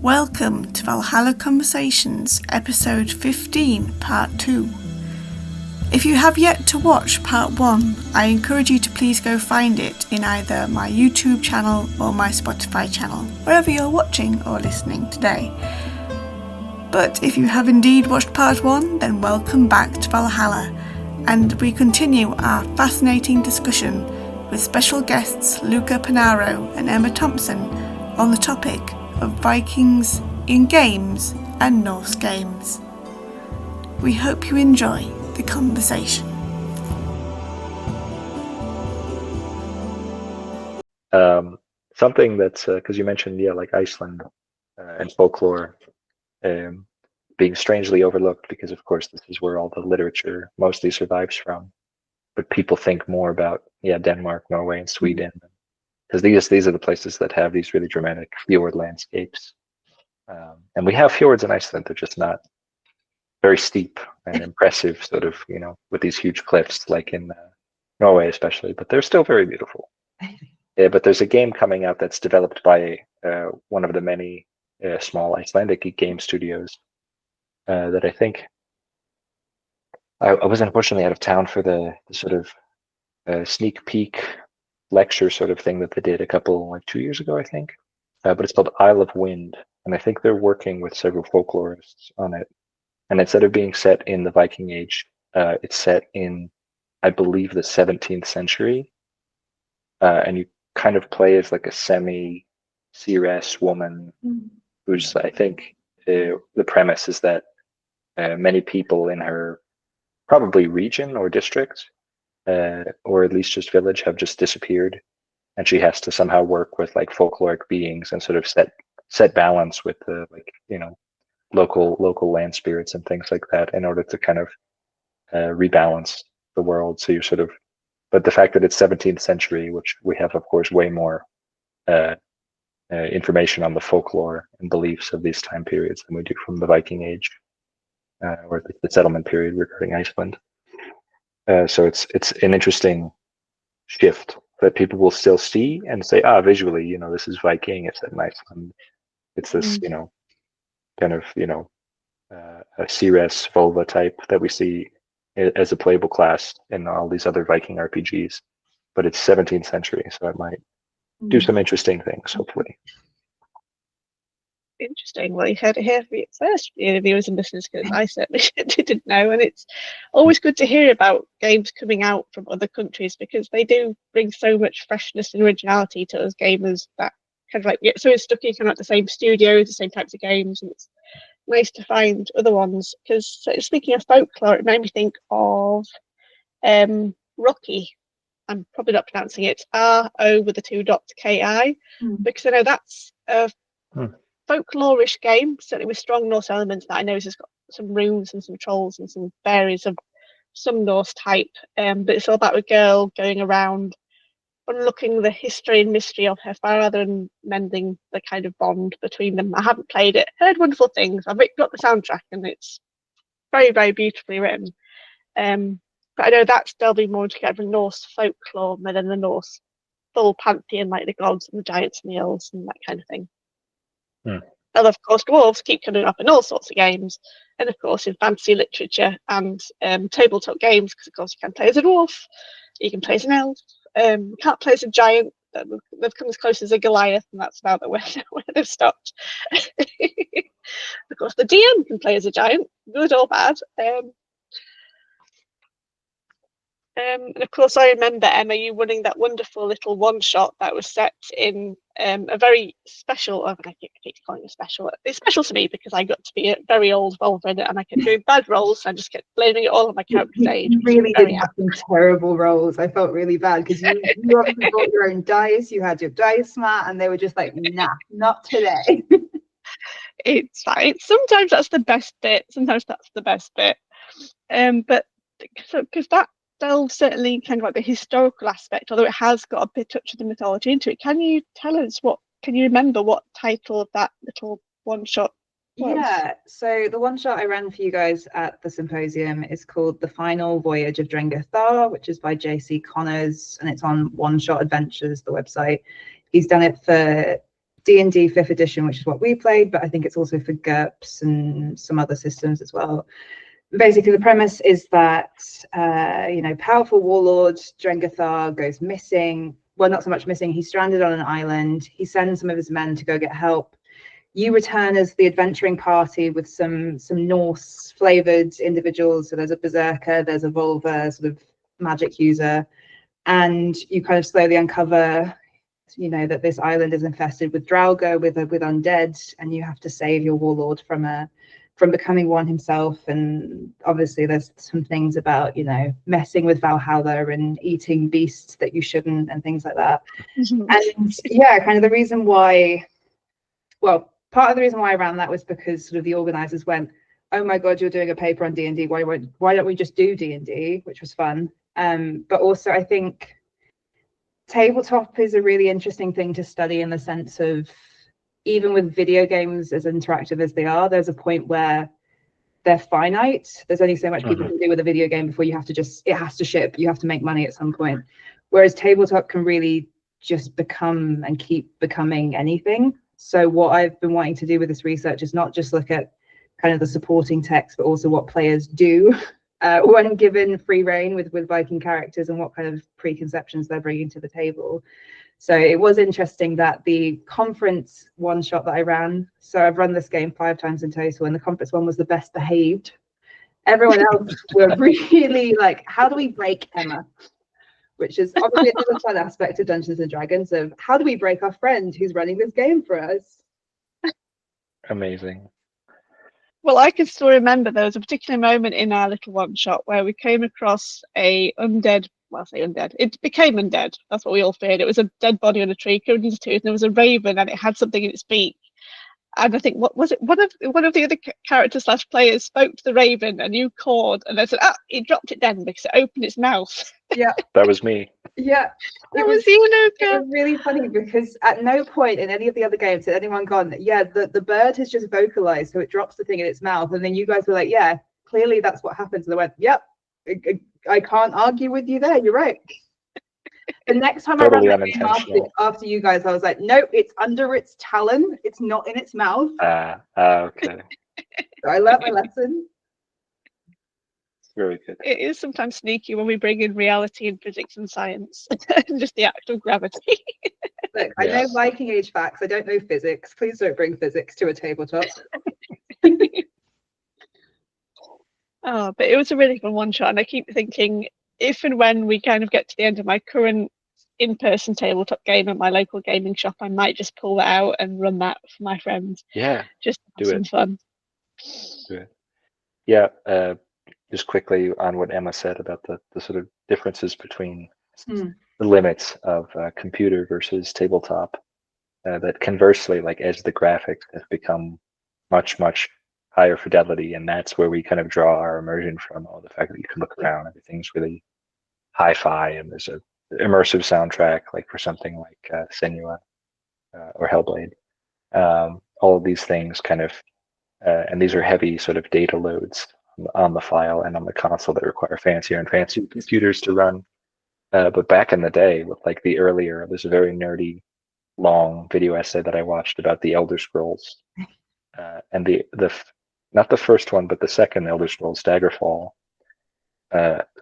Welcome to Valhalla Conversations, episode 15, part 2. If you have yet to watch part 1, I encourage you to please go find it in either my YouTube channel or my Spotify channel, wherever you're watching or listening today. But if you have indeed watched part 1, then welcome back to Valhalla, and we continue our fascinating discussion with special guests Luca Panaro and Emma Thompson on the topic of Vikings in games and Norse games. We hope you enjoy the conversation. Something that's because you mentioned like Iceland and folklore being strangely overlooked, because of course this is where all the literature mostly survives from, but people think more about Denmark, Norway, and Sweden, because these are the places that have these really dramatic fjord landscapes. And we have fjords in Iceland. They're just not very steep and impressive, sort of, with these huge cliffs like in Norway especially, but they're still very beautiful. But there's a game coming out that's developed by one of the many small Icelandic game studios that I think I was unfortunately out of town for the sort of sneak peek lecture sort of thing that they did 2 years ago, I think. But it's called Isle of Wind, and I think they're working with several folklorists on it. And instead of being set in the Viking Age, it's set in, I believe, the 17th century. And you kind of play as like a semi-seeress woman who's, I think, the premise is that many people in her probably region or district, or at least just village, have just disappeared, and she has to somehow work with like folkloric beings and sort of set balance with the local land spirits and things like that in order to kind of rebalance the world. So you're sort of, but the fact that it's 17th century, which we have of course way more information on the folklore and beliefs of these time periods than we do from the Viking Age, or the settlement period regarding Iceland. So it's an interesting shift that people will still see and say, visually, this is Viking, it's at Iceland. It's this, kind of, a seeress vulva type that we see as a playable class in all these other Viking RPGs. But it's 17th century, so it might do some interesting things, hopefully. Interesting. Well, you heard it here first, viewers and listeners, because I certainly didn't know. And it's always good to hear about games coming out from other countries, because they do bring so much freshness and originality to us gamers that kind of like get so stuck in kind of the same studios, the same types of games, and it's nice to find other ones. Because speaking of folklore, it made me think of Roki. I'm probably not pronouncing it R-O with the 2 dots K-I, because I know that's a folklorish game, certainly with strong Norse elements, that I know has got some runes and some trolls and some fairies of some Norse type. But it's all about a girl going around unlooking the history and mystery of her father and mending the kind of bond between them. I haven't played it, heard wonderful things. I've got the soundtrack and it's very, very beautifully written. But I know that's delving more into kind of Norse folklore more than the Norse full pantheon, like the gods and the giants and the elves and that kind of thing. And of course, dwarves keep coming up in all sorts of games, and of course in fantasy literature and tabletop games, because of course you can play as a dwarf, you can play as an elf, you can't play as a giant. They've come as close as a Goliath, and that's about where they've stopped. Of course, the DM can play as a giant, good or bad. And of course, I remember, Emma, you running that wonderful little one-shot that was set in a very special, I keep calling it special. It's special to me because I got to be a very old Volvo in it, and I kept doing bad rolls, and I just kept blaming it all on my character's age. You really did have some terrible rolls. I felt really bad because you obviously bought your own dice, you had your dice mat, and they were just like, nah, not today. It's fine. Sometimes that's the best bit. But because that delves certainly kind of like the historical aspect, although it has got a bit touch of the mythology into it. Can you tell us can you remember what title of that little one shot was? Yeah, so the one shot I ran for you guys at the symposium is called The Final Voyage of Draengr Thar, which is by JC Connors, and it's on One Shot Adventures, the website. He's done it for D&D 5th edition, which is what we played, but I think it's also for GURPS and some other systems as well. Basically, the premise is that, powerful warlord Draengr Thar goes missing. Well, not so much missing. He's stranded on an island. He sends some of his men to go get help. You return as the adventuring party with some Norse flavored individuals. So there's a berserker, there's a Volva sort of magic user, and you kind of slowly uncover, that this island is infested with Draugr, with undead, and you have to save your warlord from becoming one himself. And obviously there's some things about, messing with Valhalla and eating beasts that you shouldn't and things like that. And yeah, kind of the reason why, part of the reason why I ran that was because sort of the organizers went, oh my God, you're doing a paper on D&D. Why don't we just do D&D, which was fun. But also I think tabletop is a really interesting thing to study in the sense of, even with video games as interactive as they are, there's a point where they're finite. There's only so much people can do with a video game before it has to ship. You have to make money at some point. Whereas tabletop can really just become and keep becoming anything. So what I've been wanting to do with this research is not just look at kind of the supporting text, but also what players do when given free reign with Viking characters and what kind of preconceptions they're bringing to the table. So it was interesting that the conference one shot that I ran, so I've run this game 5 times in total, and the conference one was the best behaved. Everyone else were really like, how do we break Emma? Which is obviously another fun aspect of Dungeons and Dragons, of how do we break our friend who's running this game for us? Amazing. Well, I can still remember there was a particular moment in our little one shot where we came across a undead. Well, I say undead. It became undead. That's what we all feared. It was a dead body on a tree, covered in tooth, and there was a raven, and it had something in its beak. And I think, what was it? One of the other characters / players spoke to the raven, and you called, and they said, it dropped it then because it opened its mouth. Yeah, that was me. Yeah, it was you, Luca. It was really funny because at no point in any of the other games had anyone gone, the bird has just vocalized, so it drops the thing in its mouth, and then you guys were like, yeah, clearly that's what happens. And they went, yep, I can't argue with you there. You're right. The next time totally I ran that game after you guys, I was like, nope, it's under its talon. It's not in its mouth. Okay. So I learnt my lesson. Very good. It is sometimes sneaky when we bring in reality and physics and science, and just the act of gravity. Look, I know Viking Age facts. I don't know physics. Please don't bring physics to a tabletop. Oh, but it was a really fun one shot, and I keep thinking, if and when we kind of get to the end of my current in-person tabletop game at my local gaming shop, I might just pull that out and run that for my friends. Yeah, just have some fun. Do it. Yeah, just quickly on what Emma said about the sort of differences between the limits of computer versus tabletop. That conversely, like as the graphics have become much higher fidelity, and that's where we kind of draw our immersion from. The fact that you can look around, everything's really hi-fi, and there's a immersive soundtrack, like for something like Senua or Hellblade. All of these things kind of, and these are heavy sort of data loads on the file and on the console that require fancier and fancier computers to run. But back in the day, with like the earlier, there's a very nerdy, long video essay that I watched about the Elder Scrolls, and the not the first one, but the second Elder Scrolls, Daggerfall.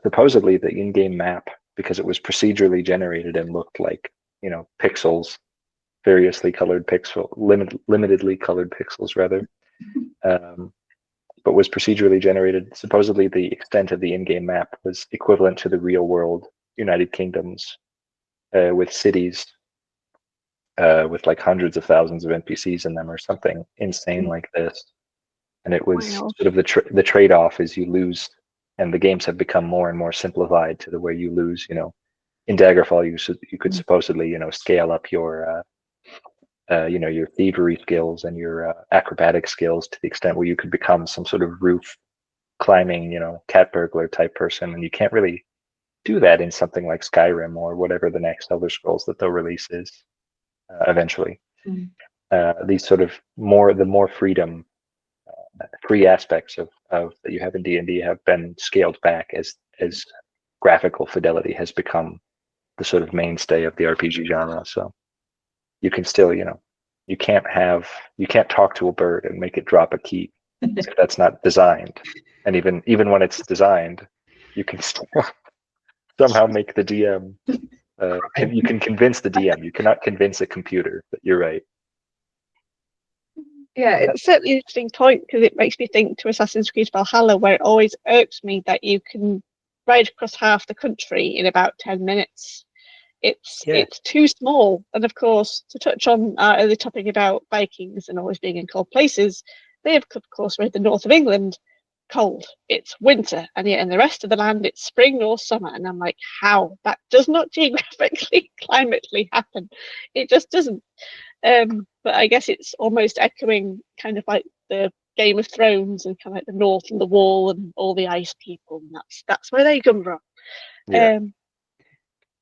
Supposedly the in-game map, because it was procedurally generated and looked like, pixels, variously colored limitedly colored pixels rather, but was procedurally generated. Supposedly the extent of the in-game map was equivalent to the real world United Kingdoms, with cities with like hundreds of thousands of NPCs in them or something insane like this. And it was sort of the trade-off is you lose, and the games have become more and more simplified to the way you lose. In Daggerfall, you could supposedly scale up your your thievery skills and your acrobatic skills to the extent where you could become some sort of roof climbing, cat burglar type person, and you can't really do that in something like Skyrim or whatever the next Elder Scrolls that they'll release is eventually. These sort of the more freedom. Free aspects of that you have in D&D have been scaled back as graphical fidelity has become the sort of mainstay of the RPG genre. So you can still, You can't talk to a bird and make it drop a key. That's not designed. And even when it's designed, you can still somehow make the DM. You can convince the DM. You cannot convince a computer. But you're right. Yeah, That's certainly an interesting point, because it makes me think to Assassin's Creed Valhalla, where it always irks me that you can ride across half the country in about 10 minutes. It's too small. And of course, to touch on our earlier topic about Vikings and always being in cold places, they have, of course, read the north of England cold. It's winter, and yet in the rest of the land it's spring or summer. And I'm like, how? That does not geographically, climatically happen. It just doesn't. But I guess it's almost echoing kind of like the Game of Thrones and kind of like the North and the Wall and all the ice people. And that's where they come from. Yeah.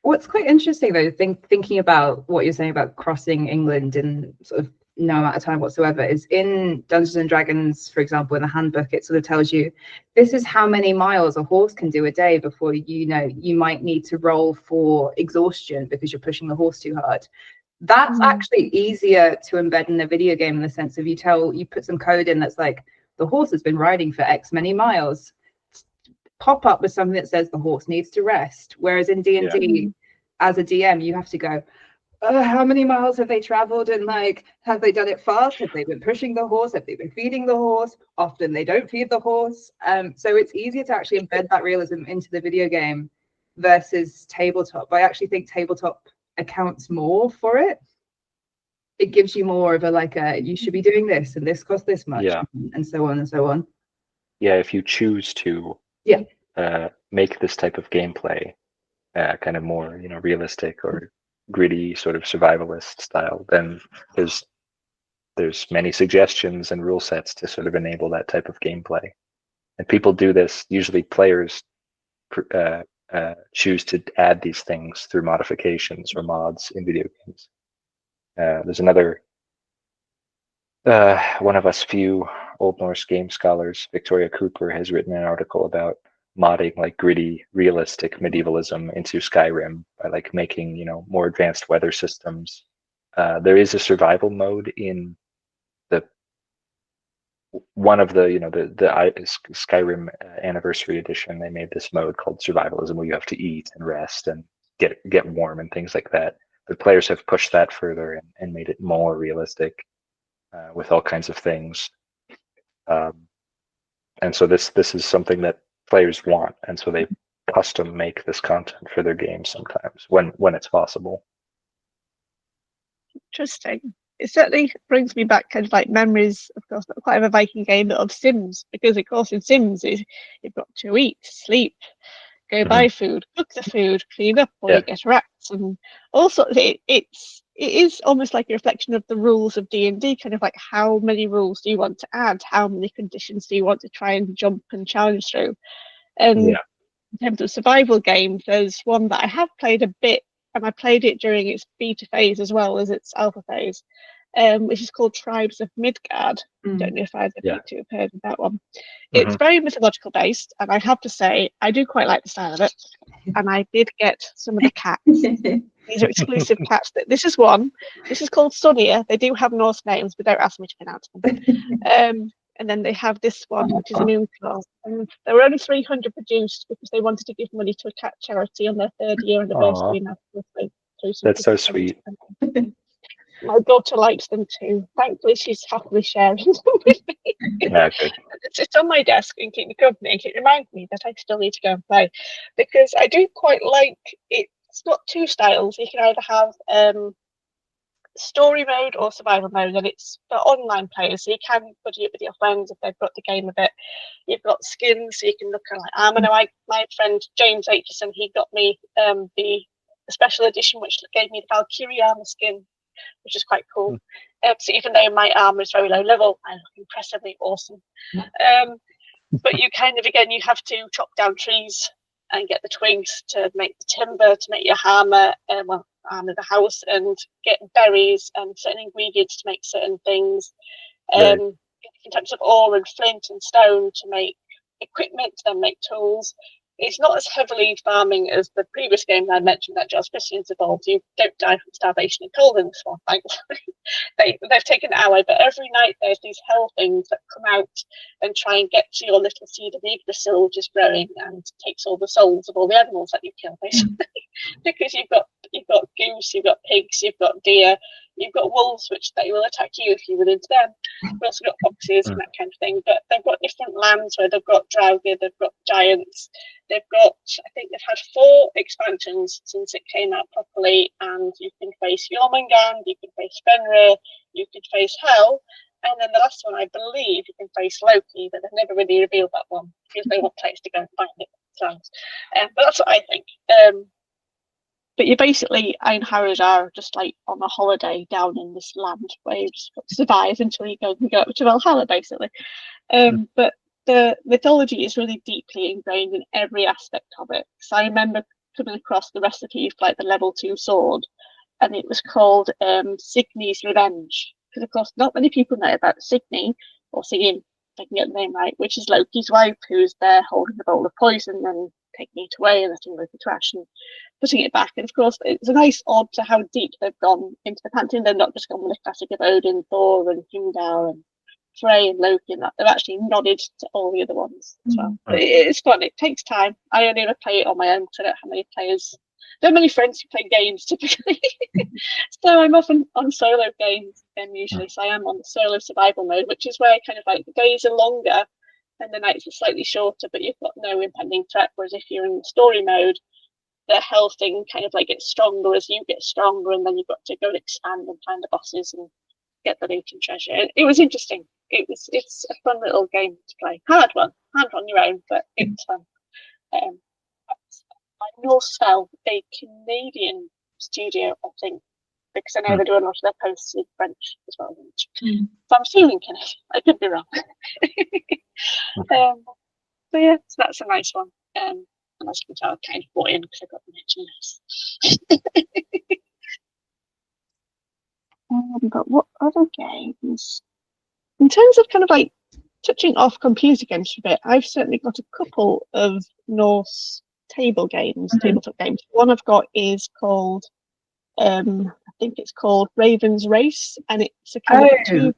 What's quite interesting though, thinking about what you're saying about crossing England in sort of no amount of time whatsoever, is in Dungeons and Dragons, for example, in the handbook, it sort of tells you this is how many miles a horse can do a day before you might need to roll for exhaustion because you're pushing the horse too hard. That's actually easier to embed in a video game, in the sense of you put some code in that's like, the horse has been riding for X many miles. Pop up with something that says the horse needs to rest. Whereas in D&D, as a DM, you have to go, how many miles have they traveled, and like, have they done it fast? Have they been pushing the horse? Have they been feeding the horse? Often they don't feed the horse. So it's easier to actually embed that realism into the video game versus tabletop. I actually think tabletop accounts more for it. It gives you more of you should be doing this, and this costs this much, and so on and so on. Yeah, if you choose to make this type of gameplay kind of more, realistic or gritty, sort of survivalist style, then there's many suggestions and rule sets to sort of enable that type of gameplay. And people do this. Usually, players choose to add these things through modifications or mods in video games. There's another one of us few Old Norse game scholars, Victoria Cooper, has written an article about modding like gritty, realistic medievalism into Skyrim by like making more advanced weather systems. There is a survival mode in one of the Skyrim Anniversary Edition. They made this mode called Survivalism, where you have to eat and rest and get warm and things like that. But players have pushed that further and made it more realistic with all kinds of things. And so this is something that players want, and so they custom make this content for their games sometimes when it's possible. Interesting. It certainly brings me back kind of like memories, of course, not quite of a Viking game, but of Sims, because of course in Sims you've got to eat, sleep, go buy food, cook the food, clean up, or you get rats, and also it is almost like a reflection of the rules of D&D, kind of like how many rules do you want to add, how many conditions do you want to try and jump and challenge through. And in terms of survival games, there's one that I have played a bit, and I played it during its beta phase as well as its alpha phase, which is called Tribes of Midgard. I don't know if either of you two have heard of that one. It's very mythological based, and I have to say I do quite like the style of it. And I did get some of the cats. These are exclusive cats. This is one. This is called Sonia. They do have Norse names, but don't ask me to pronounce them. And then they have this one, which is an Moonclaw. And there were only 300 produced because they wanted to give money to a cat charity on their 3rd year anniversary. That's so sweet. My daughter likes them too. Thankfully, she's happily sharing them with me. Okay. It's on my desk and keep me company and keep reminding me that I still need to go and play, because I do quite like it. It's got two styles. You can either have story mode or survival mode, and it's for online players, so you can buddy it with your friends if they've got the game a bit. You've got skins, so you can look at like armor. Now, my friend James Aitchison, he got me the special edition, which gave me the Valkyrie armor skin, which is quite cool. So even though my armor is very low level, I look impressively awesome. But you kind of, again, you have to chop down trees and get the twigs to make the timber, to make your hammer, armor the house, and get berries and certain ingredients to make certain things. Different types of ore and flint and stone to make equipment, to then make tools. it's not as heavily farming as the previous game I mentioned that Josh Christian's involved. You don't die from starvation and cold in this one, thankfully. They've taken it away, but every night there's these hell things that come out and try and get to your little seed of Yggdrasil, which is growing, and takes all the souls of all the animals that you kill, basically. Because you've got goose, you've got pigs, you've got deer, you've got wolves, which they will attack you if you run into them. We've also got foxes and that kind of thing, but they've got different lands where they've got Draugr, they've got giants, they've got, I think they've had 4 expansions since it came out properly, and you can face Jormungand, you can face Fenrir, you can face Hel, and then the last one, I believe, you can face Loki, but they've never really revealed that one because they want players to go and find it. But that's what I think. But you're basically, Einherjar are just like on a holiday down in this land where you just got to survive until you go up to Valhalla, basically. But the mythology is really deeply ingrained in every aspect of it. So I remember coming across the recipe for like the level 2 sword, and it was called Signy's Revenge. Because of course, not many people know about Signy, or Sigyn, if I can get the name right, which is Loki's wife, who's there holding the bowl of poison and taking it away and letting Loki trash and putting it back. And of course, it's a nice ode to how deep they've gone into the pantheon. They're not just gone with the classic of Odin, Thor, and Heimdall, and Frey, and Loki, and that. They've actually nodded to all the other ones as well. But it's fun. It takes time. I only ever play it on my own because I don't have many players. Don't have many friends who play games typically. So I'm often on solo games usually. So I am on the solo survival mode, which is where kind of like the days are longer and the nights are slightly shorter, but you've got no impending threat. Whereas if you're in story mode, the hell thing kind of like gets stronger as you get stronger, and then you've got to go and expand and find the bosses and get the loot and treasure. It was interesting. It's a fun little game to play. Hard one on your own, but it's fun. Norse Fell, a Canadian studio, I think, because I know they do a lot of their posts in French as well. So I'm assuming Canadian. I could be wrong. So yeah, so that's a nice one. And as you can tell, I kind of bought in because I got the mention. But what other games? In terms of kind of like touching off computer games for a bit, I've certainly got a couple of Norse tabletop games. One I've got is called, I think it's called Raven's Race, and it's a kind of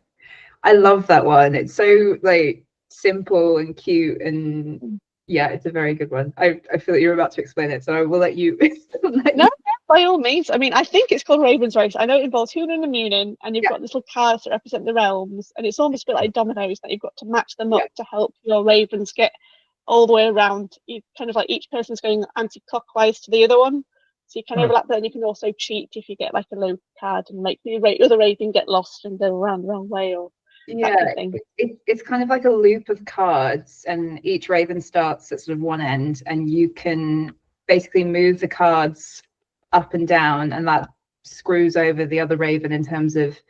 I love that one. It's so like simple and cute, and yeah, it's a very good one. I feel that you're about to explain it, so I will let you. No, by all means. I mean, I think it's called Raven's Race. I know it involves Hunan and Munin, and you've got little cards that represent the realms, and it's almost a bit like dominoes that you've got to match them up to help your ravens get all the way around. You kind of like each person's going anti-clockwise to the other one, so you can overlap there, and you can also cheat if you get like a low card and make the other raven get lost and go around the wrong way, or it's kind of like a loop of cards, and each raven starts at sort of one end, and you can basically move the cards up and down, and that screws over the other raven in terms of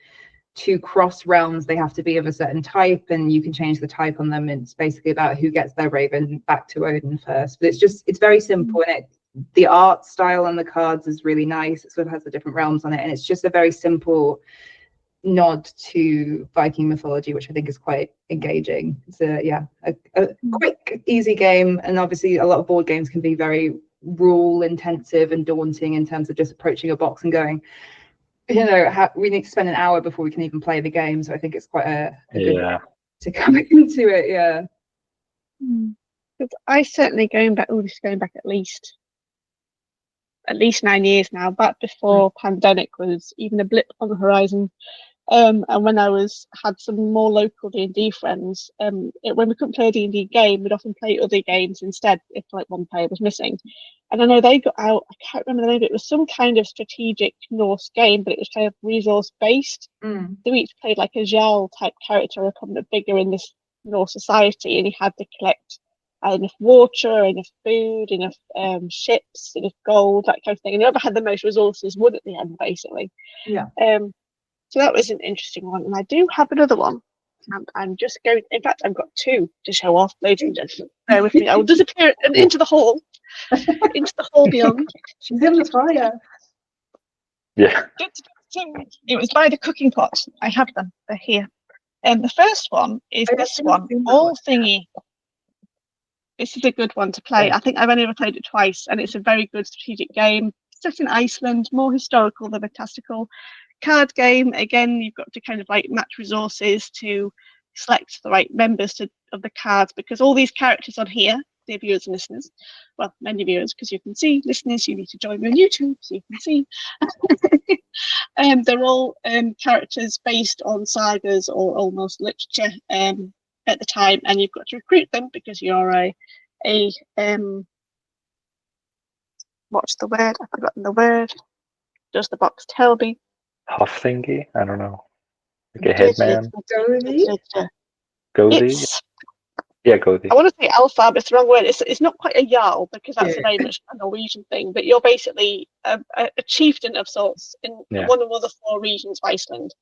to cross realms they have to be of a certain type, and you can change the type on them. It's basically about who gets their raven back to Odin first, but it's very simple, and the art style on the cards is really nice. It sort of has the different realms on it, and it's just a very simple nod to Viking mythology, which I think is quite engaging. It's a quick, easy game, and obviously a lot of board games can be very rule intensive and daunting in terms of just approaching a box and going, we need to spend an hour before we can even play the game. So I think it's quite a good way to come into it. I certainly going back at least 9 years now, back before pandemic was even a blip on the horizon. And when I had some more local D&D friends, when we couldn't play a D&D game, we'd often play other games instead if like one player was missing. And I know they got out, I can't remember the name, it was some kind of strategic Norse game, but it was kind of resource based. So we each played like a Jarl type character, a prominent figure in this Norse society, and he had to collect enough water, enough food, enough ships, enough gold, that kind of thing. And whoever had the most resources won at the end, basically. So that was an interesting one. And I do have another one. And I'm just going, in fact, I've got 2 to show off, ladies and gentlemen. Bear with me. I will disappear into the hall. Into the hall beyond. She's in the fire. Yeah. It was by the cooking pot. I have them. They're here. And the first one is this one, Althingi. This is a good one to play. I think I've only ever played it twice, and it's a very good strategic game. Set in Iceland, more historical than fantastical. Card game. Again, you've got to kind of like match resources to select the right members of the cards, because all these characters on here, dear viewers and listeners, well, many viewers, because you can see, listeners, you need to join me on YouTube so you can see. They're all characters based on sagas or almost literature at the time, and you've got to recruit them because you're a what's the word? I've forgotten the word. Does the box tell me? Althingi? I don't know. Like a headman? Gothi? Yeah, Gothi. I want to say alpha, but it's the wrong word. It's not quite a jarl, because that's very much a Norwegian thing, but you're basically a chieftain of sorts in one of the 4 regions of Iceland.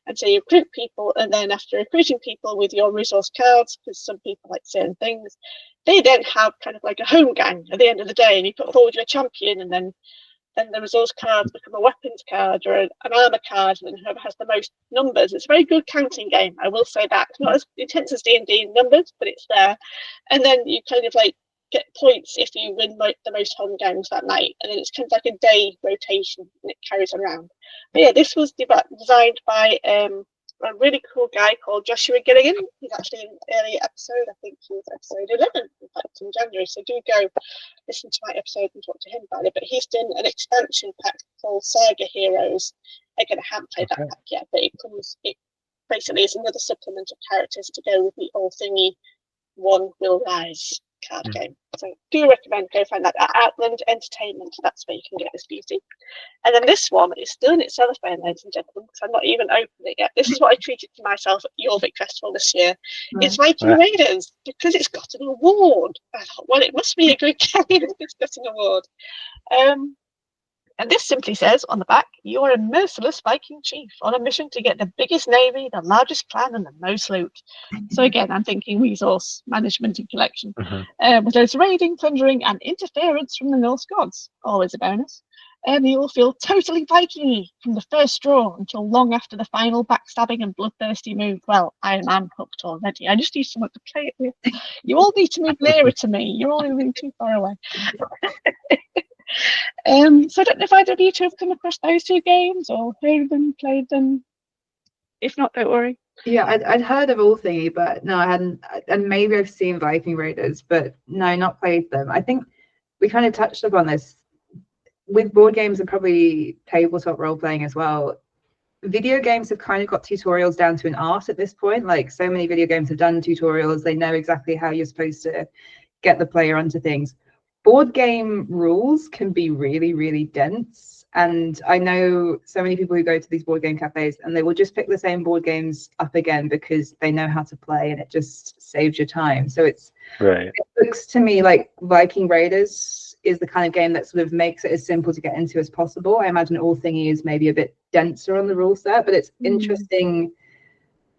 And so you recruit people, and then after recruiting people with your resource cards, because some people like certain things, they then have kind of like a home gang at the end of the day, and you put forward your champion, and then the resource cards become a weapons card or an armor card, and then whoever has the most numbers. It's a very good counting game, I will say that. It's not as intense as D&D in numbers, but it's there. And then you kind of like get points if you win like the most home games that night, and then it's kind of like a day rotation, and it carries around. But yeah, this was designed by a really cool guy called Joshua Gilligan. He's actually in an earlier episode. I think he was episode 11, in fact, in January. So do go listen to my episode and talk to him about it. But he's done an expansion pack called Saga Heroes. Again, I haven't played that pack yet, but it basically is another supplement of characters to go with the Althingi One Will Rise card game. So do recommend go find that at Outland Entertainment. That's where you can get this beauty. And then this one is still in its cellophane, ladies and gentlemen, because I've not even opened it yet. This is what I treated to myself at Jorvik Festival this year. It's Viking Raders, because it's got an award. I thought, well, it must be a good game if it's got an award. And this simply says on the back, you are a merciless Viking chief on a mission to get the biggest navy, the largest clan, and the most loot. So again, I'm thinking resource management and collection. With those raiding, plundering, and interference from the Norse gods, always a bonus. And you will feel totally Viking-y from the first draw until long after the final backstabbing and bloodthirsty move. Well, I am hooked already. I just need someone to play it with. You all need to move nearer to me. You're all moving too far away. So I don't know if either of you two have come across those 2 games or heard them, played them. If not, don't worry. Yeah, I'd heard of Althingi, but no, I hadn't. And maybe I've seen Viking Raiders, but no, not played them. I think we kind of touched upon this with board games and probably tabletop role playing as well. Video games have kind of got tutorials down to an art at this point. Like, so many video games have done tutorials. They know exactly how you're supposed to get the player onto things. Board game rules can be really, really dense. And I know so many people who go to these board game cafes and they will just pick the same board games up again because they know how to play, and it just saves your time. So it looks to me like Viking Raiders is the kind of game that sort of makes it as simple to get into as possible. I imagine Althingi is maybe a bit denser on the rule set, but it's interesting,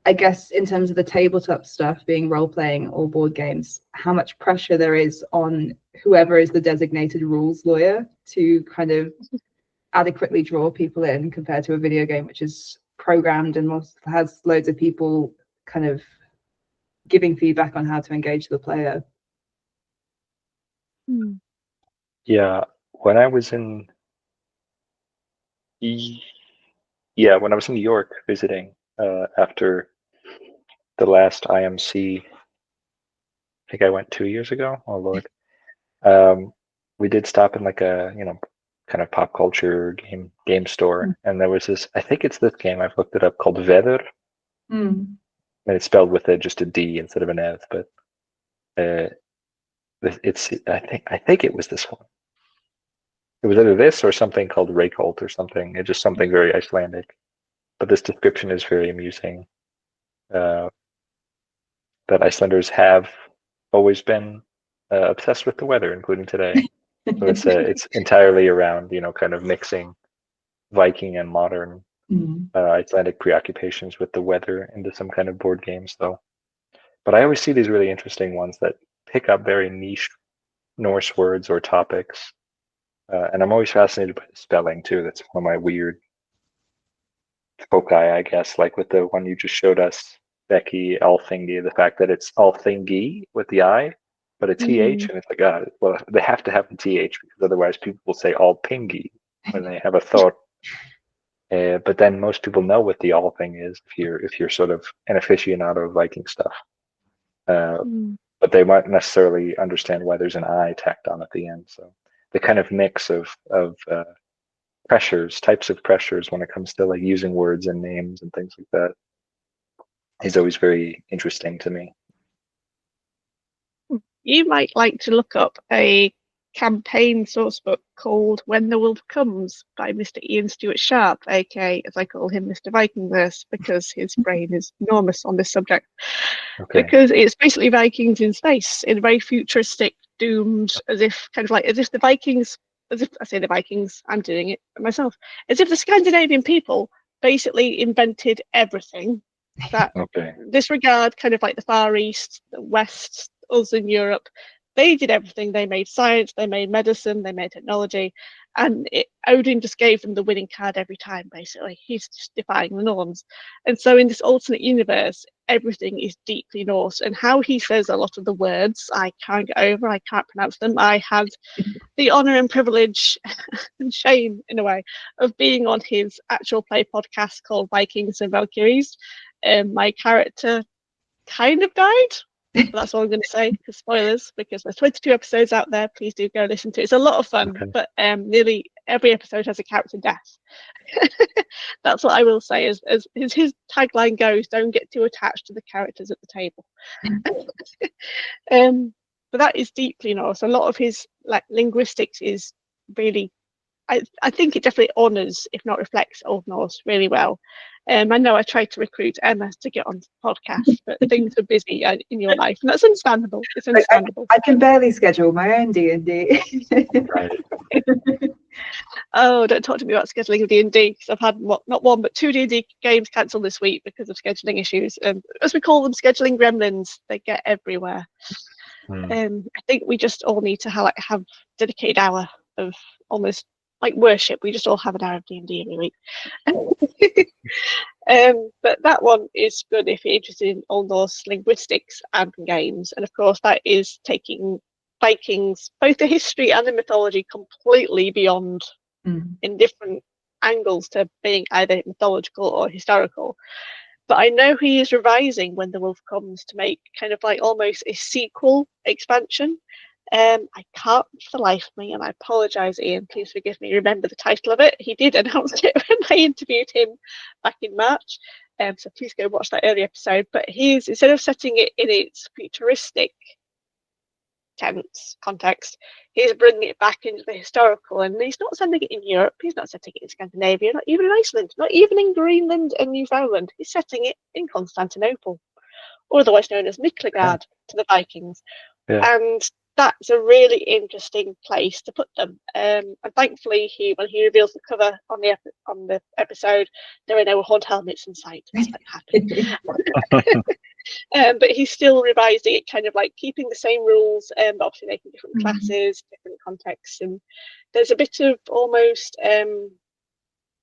I guess, in terms of the tabletop stuff, being role-playing or board games, how much pressure there is on whoever is the designated rules lawyer to kind of adequately draw people in, compared to a video game, which is programmed and has loads of people kind of giving feedback on how to engage the player. Yeah, when I was in New York visiting after the last IMC, I think I went 2 years ago. Oh Lord, we did stop in like a kind of pop culture game store, and there was this. I think it's this game. I've looked it up, called Vedr, and it's spelled with just a D instead of an F. But it's I think it was this one. It was either this or something called Reykholt or something. It's just something very Icelandic. But this description is very amusing. That Icelanders have always been obsessed with the weather, including today. So it's entirely around kind of mixing Viking and modern Icelandic preoccupations with the weather into some kind of board games, though. But I always see these really interesting ones that pick up very niche Norse words or topics. And I'm always fascinated by the spelling too. That's one of my weird foci, I guess, like with the one you just showed us, Becky, Althingi, the fact that it's Althingi with the I, but a TH, and it's like, well, they have to have the TH because otherwise people will say Althingi when they have a thought. But then most people know what the all thing is if you're sort of an aficionado of Viking stuff. But they might necessarily understand why there's an I tacked on at the end. So the kind of mix of types of pressures when it comes to like using words and names and things like that is always very interesting to me. You might like to look up a campaign source book called When the Wolf Comes by Mr. Ian Stewart Sharp, aka, as I call him, Mr. Vikingverse, because his brain is enormous on this subject. Okay. Because it's basically Vikings in space, in a very futuristic, doomed, as if the Vikings, as if I say the Vikings, I'm doing it myself, as if the Scandinavian people basically invented everything that disregard kind of like the Far East, the West, us in Europe. They did everything. They made science, they made medicine, they made technology, and Odin just gave them the winning card every time, basically. He's just defying the norms. And so in this alternate universe, everything is deeply Norse. And how he says a lot of the words, I can't get over, I can't pronounce them. I had the honour and privilege and shame, in a way, of being on his actual play podcast called Vikings and Valkyries. My character kind of died. That's all I'm going to say, because spoilers, because there's 22 episodes out there. Please do go listen to it. It's a lot of fun, but nearly every episode has a character death. That's what I will say. As his tagline goes, don't get too attached to the characters at the table. But that is deeply Norse. A lot of his linguistics is really, I think it definitely honours, if not reflects, Old Norse really well. I know I tried to recruit Emma to get on the podcast, but things are busy in your life, and that's understandable. It's understandable. I can barely schedule my own D&D. Oh, don't talk to me about scheduling of D&D, because I've had not one but 2 D&D games cancelled this week because of scheduling issues. And as we call them, scheduling gremlins, they get everywhere. I think we just all need to have dedicated hour of almost like worship. We just all have an hour of D&D every week. But that one is good if you're interested in Old Norse linguistics and games. And of course, that is taking Vikings, both the history and the mythology, completely beyond in different angles to being either mythological or historical. But I know he is revising When the Wolf Comes to make kind of like almost a sequel expansion. I can't for the life of me, and I apologise, Ian, please forgive me, remember the title of it. He did announce it when I interviewed him back in March, so please go watch that early episode. But he's, instead of setting it in its futuristic context, he's bringing it back into the historical, and he's not setting it in Europe, he's not setting it in Scandinavia, not even in Iceland, not even in Greenland and Newfoundland. He's setting it in Constantinople, or otherwise known as Midgard to the Vikings. And that's a really interesting place to put them. And thankfully, when he reveals the cover on the episode, there are no horned helmets in sight. It's happy. But he's still revising it, kind of like keeping the same rules, but obviously making different classes, different contexts, and there's a bit of almost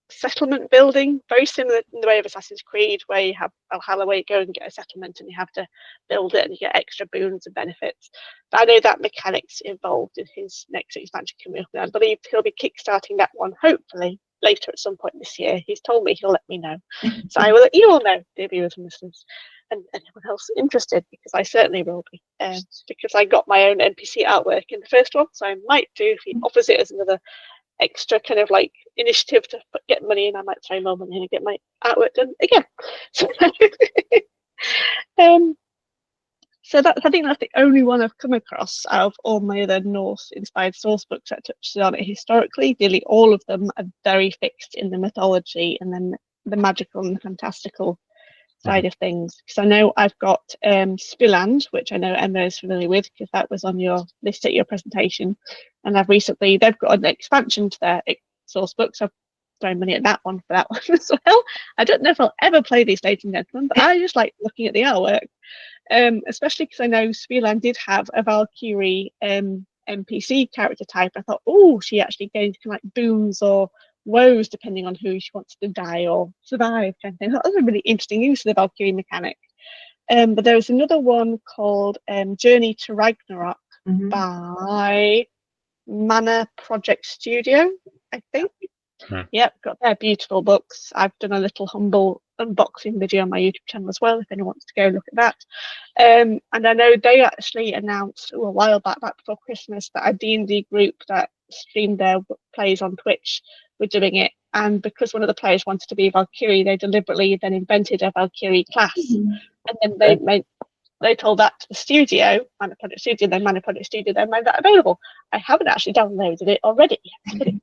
settlement building, very similar in the way of Assassin's Creed, where you have Valhalla, where you go and get a settlement and you have to build it and you get extra boons and benefits. But I know that mechanic's involved in his next expansion coming up, and I believe he'll be kickstarting that one hopefully later at some point this year. He's told me he'll let me know, so I will let you all know, dear viewers and listeners, and anyone else interested, because I certainly will be, because I got my own NPC artwork in the first one, so I might do, if he offers it as another extra kind of like initiative to get money in, I might throw more money in and get my artwork done again. So, so that, I think that's the only one I've come across out of all my other Norse inspired source books that touches on it historically. Nearly all of them are very fixed in the mythology and then the magical and the fantastical side of things. Because I know I've got Svilland, which I know Emma is familiar with because that was on your list at your presentation, and they've got an expansion to their source books. I've thrown money at that one for that one as well. I don't know if I'll ever play these, ladies and gentlemen, but I just like looking at the artwork, especially because I know Svilland did have a Valkyrie NPC character type. I thought, oh, she actually gained kind of like boons or woes depending on who she wants to die or survive, kind of thing. That was a really interesting use of the Valkyrie mechanic. But there was another one called Journey to Ragnarok, Mhm. by Mana Project Studio, I think. Yep, got their beautiful books. I've done a little humble unboxing video on my YouTube channel as well, if anyone wants to go look at that. And I know they actually announced a while back before Christmas, that a D&D group that streamed their plays on Twitch were doing it. And because one of the players wanted to be a Valkyrie, they deliberately then invented a Valkyrie class. And then they told that to the studio, Mana Project Studio, then Mana Project Studio then made that available. I haven't actually downloaded it already.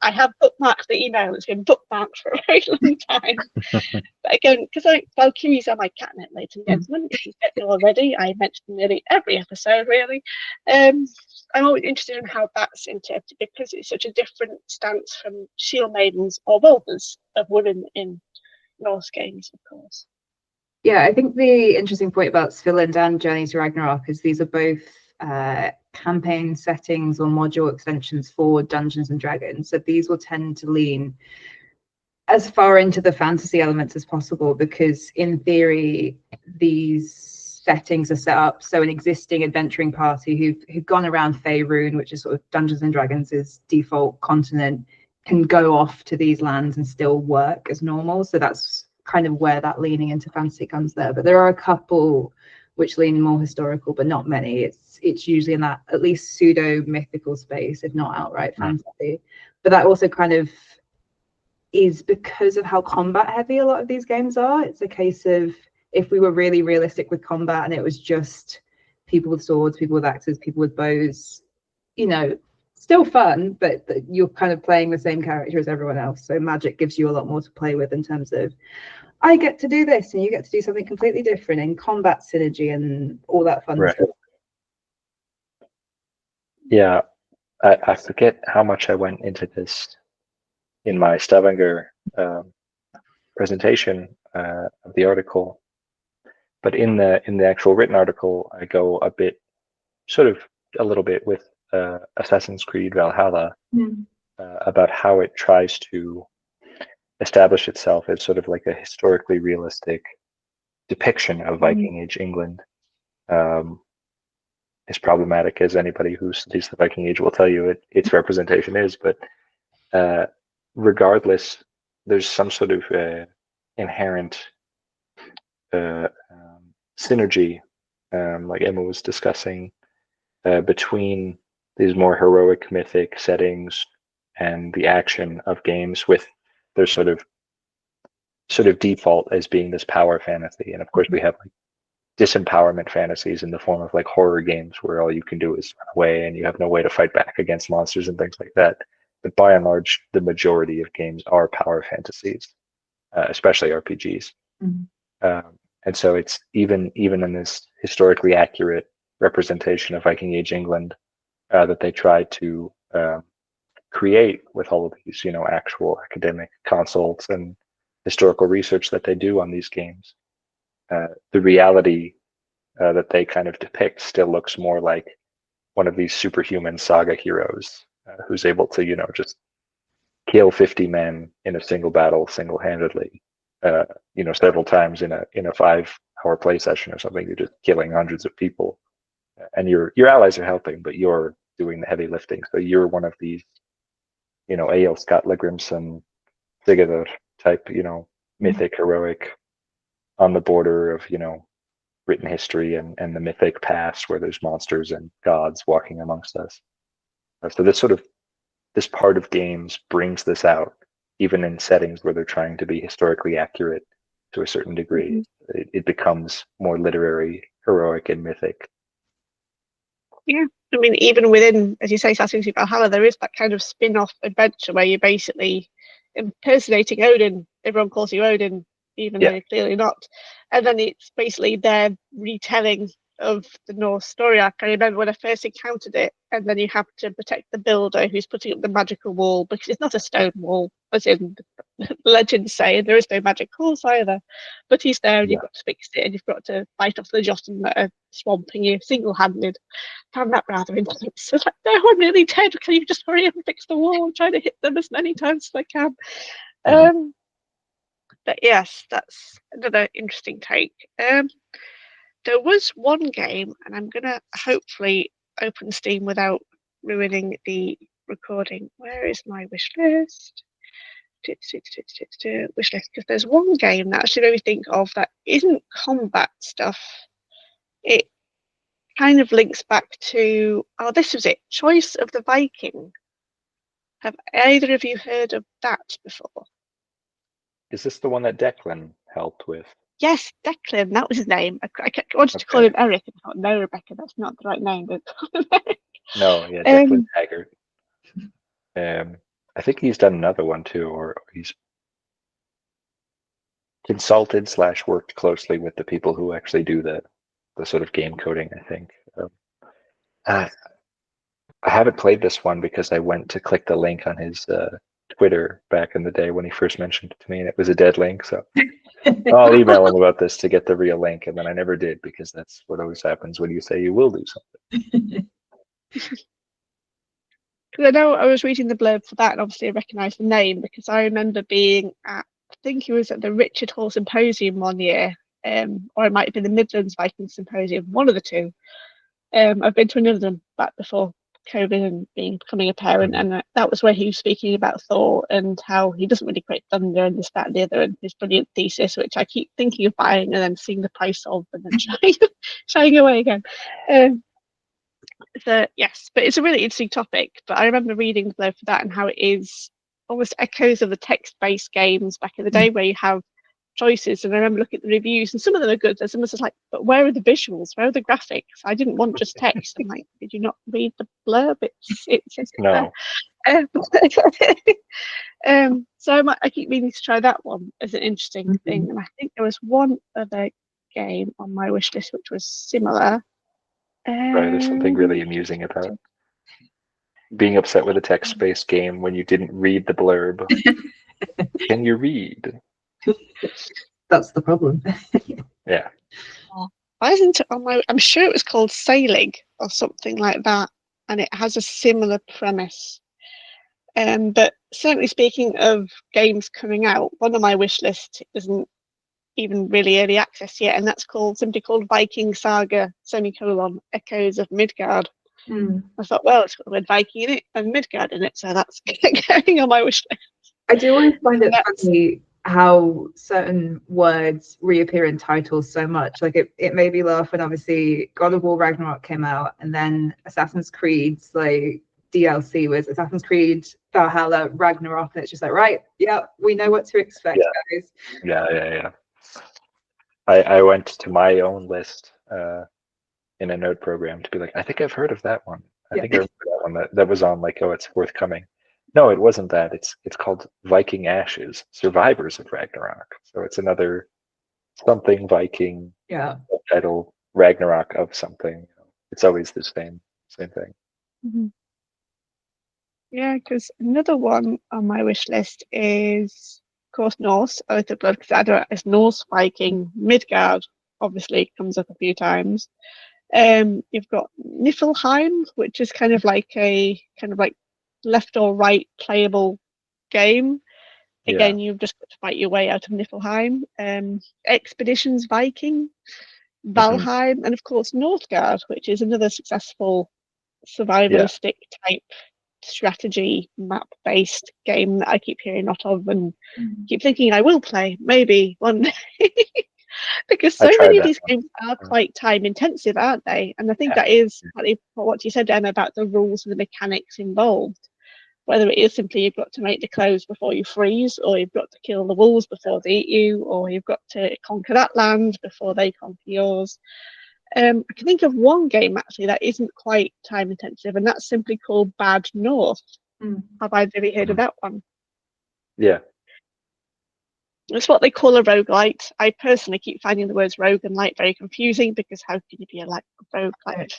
I have bookmarked the email. It's been bookmarked for a very long time. But again, because Valkyries are my catnip, ladies and gentlemen, if you don't know already, I mention nearly every episode, really. I'm always interested in how that's interpreted, because it's such a different stance from shield maidens or Volvers of women in Norse games, of course. Yeah, I think the interesting point about Svilland and Journey to Ragnarok is these are both campaign settings or module extensions for Dungeons and Dragons. So these will tend to lean as far into the fantasy elements as possible, because in theory, these settings are set up so an existing adventuring party who've gone around Faerun, which is sort of Dungeons and Dragons' default continent, can go off to these lands and still work as normal. So that's kind of where that leaning into fantasy comes there. But there are a couple which lean more historical, but not many. It's usually in that at least pseudo mythical space, if not outright fantasy. But that also kind of is because of how combat heavy a lot of these games are. It's a case of, if we were really realistic with combat and it was just people with swords, people with axes, people with bows, you know, still fun, but you're kind of playing the same character as everyone else. So Magic gives you a lot more to play with in terms of, I get to do this and you get to do something completely different, in combat synergy and all that fun stuff. Yeah, I forget how much I went into this in my Stavanger presentation of the article, but in the actual written article, I go a little bit with Assassin's Creed Valhalla about how it tries to establish itself as sort of like a historically realistic depiction of Viking Age England. As problematic as anybody who studies the Viking Age will tell you its representation is, but regardless, there's some sort of inherent synergy, like Emma was discussing, between these more heroic mythic settings and the action of games, with their sort of default as being this power fantasy. And of course we have like disempowerment fantasies in the form of like horror games where all you can do is run away and you have no way to fight back against monsters and things like that. But by and large, the majority of games are power fantasies, especially RPGs. And so it's even in this historically accurate representation of Viking Age England that they tried to create with all of these, actual academic consults and historical research that they do on these games. The reality that they kind of depict still looks more like one of these superhuman saga heroes who's able to, just kill 50 men in a single battle single-handedly, several times in a 5-hour play session or something. You're just killing hundreds of people, and your allies are helping, but you're doing the heavy lifting. So you're one of these, Egil Skallagrimsson, Sigurður type, mythic, heroic, on the border of, written history and the mythic past, where there's monsters and gods walking amongst us. So this part of games brings this out, even in settings where they're trying to be historically accurate to a certain degree. It becomes more literary, heroic, and mythic. Yeah, I mean, even within, as you say, Assassin's Creed Valhalla, there is that kind of spin-off adventure where you're basically impersonating Odin. Everyone calls you Odin, even though you're clearly not. And then it's basically their retelling of the Norse story arc. I remember when I first encountered it, and then you have to protect the builder who's putting up the magical wall, because it's not a stone wall, as in legends say, and there is no magic course either. But he's there, and you've got to fix it, and you've got to fight off the Jotun that are swamping you single-handed. I found that rather intense. So like, no, I'm nearly dead. Can you just hurry up and fix the wall? I'm trying to hit them as many times as I can. But yes, that's another interesting take. There was one game, and I'm going to hopefully open Steam without ruining the recording. Where is my wish list? Wish list, because there's one game that actually made me think of that isn't combat stuff. It kind of links back to, oh, this was it, Choice of the Viking. Have either of you heard of that before? Is this the one that Declan helped with? Yes, Declan, that was his name. I wanted to call him Eric, and I thought, no, Rebecca, that's not the right name. But No, yeah, Declan Taggart. I think he's done another one too, or he's consulted / worked closely with the people who actually do the sort of game coding, I think. I haven't played this one because I went to click the link on his Twitter back in the day when he first mentioned it to me, and it was a dead link, so I'll email him about this to get the real link, and then I never did, because that's what always happens when you say you will do something. Because I know I was reading the blurb for that, and obviously I recognised the name because I remember being at, I think it was at the Richard Hall Symposium one year, or it might have been the Midlands Viking Symposium, one of the two. I've been to another of them back before COVID and becoming a parent, and that was where he was speaking about Thor and how he doesn't really create thunder and this, that, and the other, and his brilliant thesis, which I keep thinking of buying and then seeing the price of and then shying away again. So yes, but it's a really interesting topic. But I remember reading the blurb for that and how it is almost echoes of the text-based games back in the day where you have choices. And I remember looking at the reviews, and some of them are good. There's some that's like, but where are the visuals? Where are the graphics? I didn't want just text. I'm like, did you not read the blurb? It says No. So I keep meaning to try that one as an interesting thing. And I think there was one other game on my wish list which was similar. Right, there's something really amusing about being upset with a text-based game when you didn't read the blurb. Can you read? That's the problem. Yeah. Why isn't it on my? I'm sure it was called Sailing or something like that, and it has a similar premise. But certainly, speaking of games coming out, one on my wish list isn't even really early access yet, and that's simply called Viking Saga : Echoes of Midgard. I thought, well, it's got the word Viking in it and Midgard in it, so that's going on my wish list. I do always find it funny how certain words reappear in titles so much. Like it made me laugh when obviously God of War Ragnarok came out, and then Assassin's Creed's like DLC was Assassin's Creed Valhalla Ragnarok, and it's just like, right, yeah, we know what to expect, guys. Yeah. I went to my own list in a note program to be like, I think I've heard of that one. I think I remember that one that was on like, oh, it's forthcoming. No, it wasn't that. It's called Viking Ashes: Survivors of Ragnarok. So it's another something Viking title, Ragnarok of something. It's always the same thing. Mm-hmm. Yeah, because another one on my wish list is, of course, Norse, Oath of Blood, because I don't know, it's Norse Viking. Midgard obviously comes up a few times. You've got Niflheim, which is kind of like left or right playable game. Again, you've just got to fight your way out of Niflheim. Expeditions Viking, Valheim, and of course Northgard, which is another successful survivalistic type strategy map based game that I keep hearing not of and keep thinking I will play maybe one day. Because so many of these games are quite time intensive, aren't they? And I think that is what you said, Emma, about the rules and the mechanics involved. Whether it is simply you've got to make the clothes before you freeze, or you've got to kill the wolves before they eat you, or you've got to conquer that land before they conquer yours. I can think of one game actually that isn't quite time intensive, and that's simply called Bad North. Have either of you heard of that one? Yeah. It's what they call a roguelite. I personally keep finding the words rogue and light very confusing, because how can you be a roguelite?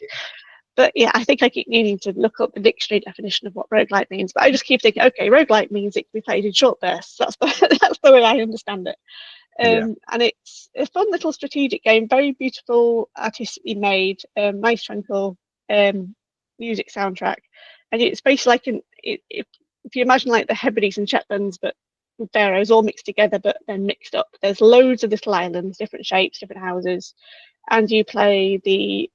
But yeah, I think I keep needing to look up the dictionary definition of what roguelite means. But I just keep thinking, okay, roguelite means it can be played in short bursts. That's the way I understand it. And it's a fun little strategic game, very beautiful, artistically made, nice tranquil music soundtrack. And it's basically like if you imagine like the Hebrides and Shetlands, but with Faroes all mixed together, but then mixed up. There's loads of little islands, different shapes, different houses, and you play the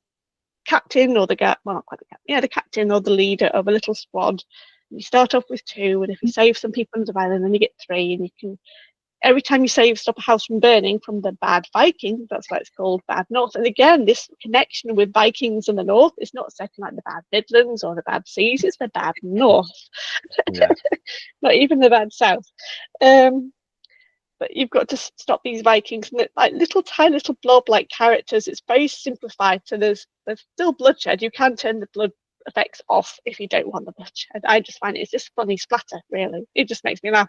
captain or the guy, well, not quite the captain, yeah, the captain or the leader of a little squad. You start off with 2, and if you save some people on the island, then you get 3, and you can. Every time you stop a house from burning from the bad Vikings, that's why it's called Bad North. And again, this connection with Vikings in the North is not set in like the bad Midlands or the bad Seas, it's the bad North. Yeah. Not even the bad South. But you've got to stop these Vikings, and like tiny little blob-like characters. It's very simplified, so there's still bloodshed. You can turn the blood effects off if you don't want the bloodshed. I just find it's just funny splatter, really. It just makes me laugh.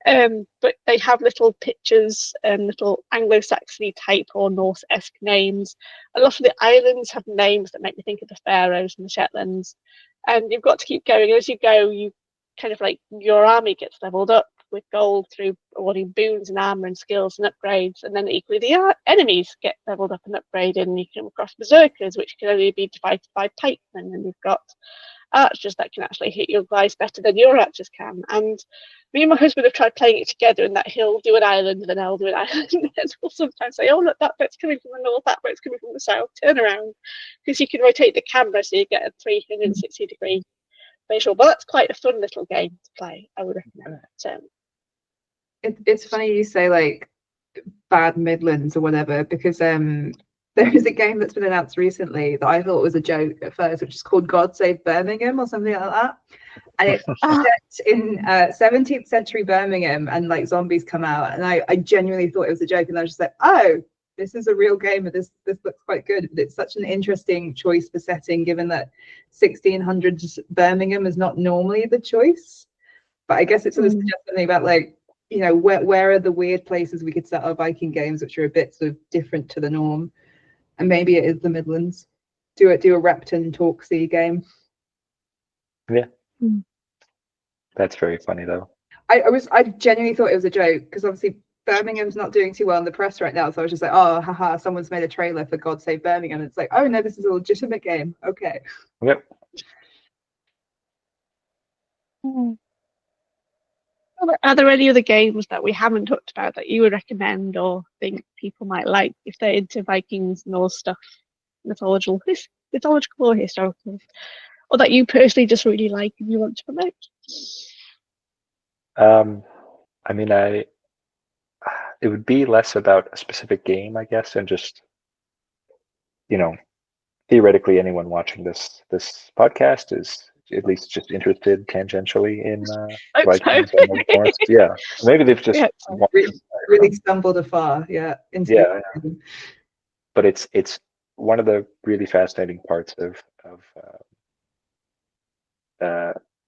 But they have little pictures, little Anglo-Saxony type or Norse-esque names. A lot of the islands have names that make me think of the Faroes and the Shetlands. And you've got to keep going. As you go, you kind of like your army gets leveled up with gold through awarding boons and armor and skills and upgrades, and then equally the enemies get leveled up and upgraded, and you come across berserkers, which can only be fighted by pikemen, and you've got archers that can actually hit your guys better than your archers can. And me and my husband have tried playing it together, and that he'll do an island and then I'll do an island, and we'll sometimes say, oh look, that bit's coming from the north, that bit's coming from the south, turn around, because you can rotate the camera so you get a 360 degree visual. But that's quite a fun little game to play. I would recommend it. It's funny you say like bad Midlands or whatever, because there is a game that's been announced recently that I thought was a joke at first, which is called God Save Birmingham or something like that. And it's set in 17th century Birmingham, and like zombies come out, and I genuinely thought it was a joke, and I was just like, oh, this is a real game, and this looks quite good. But it's such an interesting choice for setting, given that 1600s Birmingham is not normally the choice. But I guess it sort of suggests something about like, you know, where are the weird places we could set our Viking games which are a bit sort of different to the norm. And maybe it is the Midlands. Do a Repton Torksey game. Yeah. That's very funny though. I genuinely thought it was a joke, because obviously Birmingham's not doing too well in the press right now. So I was just like, oh, haha, someone's made a trailer for God Save Birmingham. And it's like, oh no, this is a legitimate game. Okay. Yep. Are there any other games that we haven't talked about that you would recommend or think people might like if they're into Vikings, Norse stuff, mythological or historical, or that you personally just really like and you want to promote? I mean, it would be less about a specific game, I guess, and just, you know, theoretically anyone watching this podcast is at least just interested tangentially in Vikings and the Norse. Yeah, maybe they've just really stumbled afar. Yeah, yeah. But it's one of the really fascinating parts of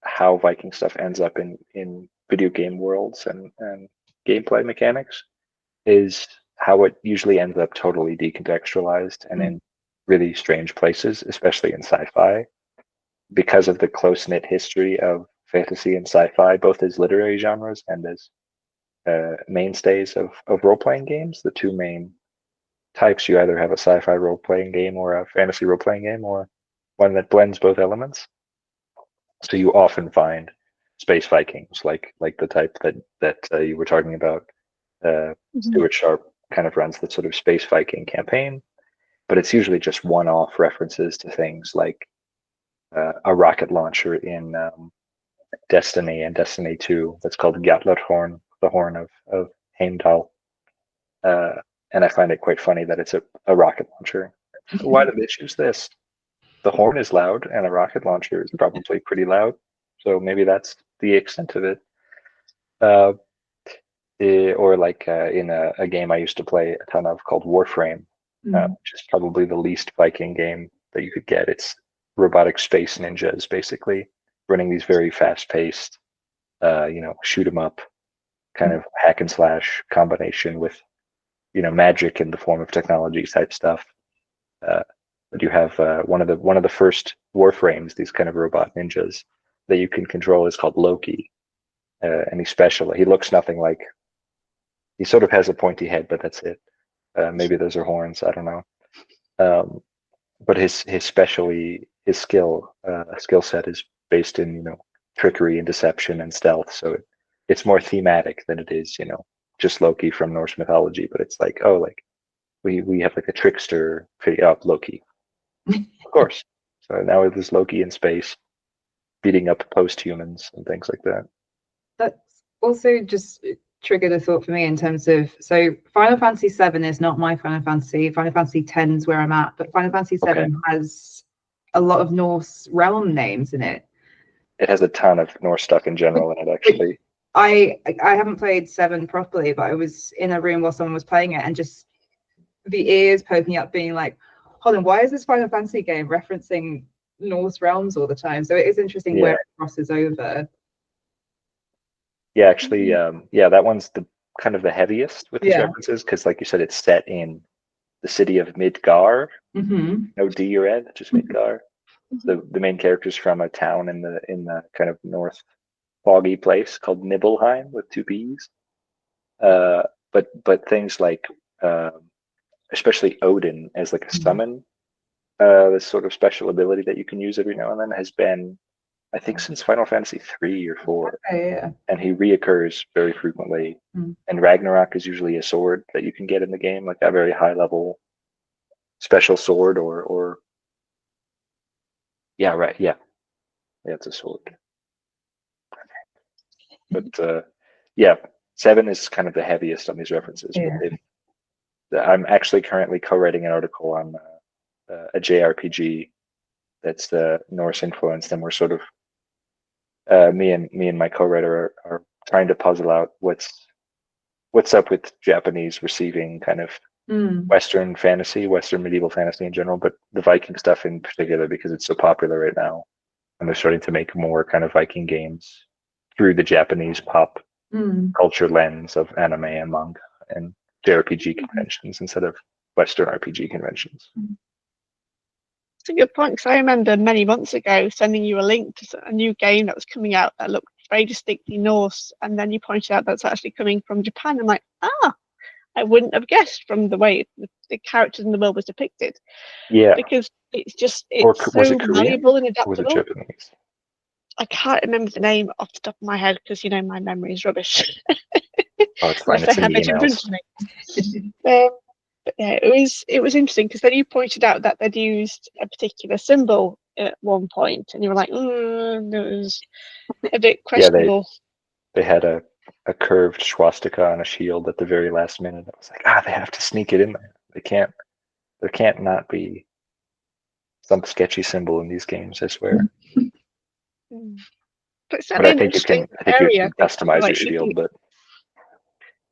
how Viking stuff ends up in video game worlds and gameplay mechanics, is how it usually ends up totally decontextualized and in really strange places, especially in sci-fi, because of the close-knit history of fantasy and sci-fi, both as literary genres and as mainstays of role-playing games. The two main types, you either have a sci-fi role-playing game or a fantasy role-playing game, or one that blends both elements. So you often find space Vikings, like the type that you were talking about. Stuart Sharp kind of runs the sort of space Viking campaign, but it's usually just one-off references to things like a rocket launcher in Destiny and Destiny 2 that's called Gatlarhorn, the Horn of Heimdall. And I find it quite funny that it's a rocket launcher. Why did they choose this? The horn is loud, and a rocket launcher is probably pretty loud. So maybe that's the extent of it. Or like in a game I used to play a ton of called Warframe, which is probably the least Viking game that you could get. It's robotic space ninjas, basically, running these very fast-paced, shoot 'em up kind of hack and slash combination with, magic in the form of technology type stuff. But you have one of the first Warframes, these kind of robot ninjas that you can control, is called Loki, and he's special. He looks nothing like. He sort of has a pointy head, but that's it. Maybe those are horns. I don't know. But his skill set is based in trickery and deception and stealth. So it's more thematic than it is just Loki from Norse mythology. But it's like, we have like a trickster Loki. Of course. So now there's Loki in space, beating up post-humans and things like that. That's also just triggered a thought for me in terms of, so Final Fantasy VII is not my Final Fantasy. Final Fantasy X is where I'm at, but Final Fantasy VII has a lot of Norse realm names in it. It has a ton of Norse stuff in general in it, actually. I haven't played 7 properly, but I was in a room while someone was playing it, and just the ears poking up, being like, hold on, why is this Final Fantasy game referencing Norse realms all the time? So it is interesting where it crosses over. Yeah, actually, that one's the kind of the heaviest with these references, because, like you said, it's set in the city of Midgard. No D or N, just Midgard. The main character's from a town in the kind of north foggy place called Nibelheim with 2 B's. But things like especially Odin as like a summon, this sort of special ability that you can use every now and then, has been, I think, since Final Fantasy 3 or 4. And he reoccurs very frequently. And Ragnarok is usually a sword that you can get in the game, like a very high level special sword, or it's a sword. But 7 is kind of the heaviest on these references. I'm actually currently co-writing an article on a JRPG that's the Norse influenced, and we're sort of me and my co-writer are trying to puzzle out what's up with Japanese receiving kind of Western fantasy, Western medieval fantasy in general, but the Viking stuff in particular, because it's so popular right now, and they're starting to make more kind of Viking games through the Japanese pop culture lens of anime and manga and JRPG conventions instead of Western RPG conventions. It's a good point, because I remember many months ago sending you a link to a new game that was coming out that looked very distinctly Norse, and then you pointed out that's actually coming from Japan. I'm like, I wouldn't have guessed from the way the characters in the world was depicted. Yeah, because it's so malleable and adaptable. Or was it Japanese? I can't remember the name off the top of my head, because my memory is rubbish. Oh, it's fine. It's in the emails. But yeah, it was interesting, because then you pointed out that they'd used a particular symbol at one point, and you were like, it was a bit questionable. They had a curved swastika on a shield at the very last minute. I was like, they have to sneak it in there. There can't not be some sketchy symbol in these games, I swear. But I think you can customize your shield, but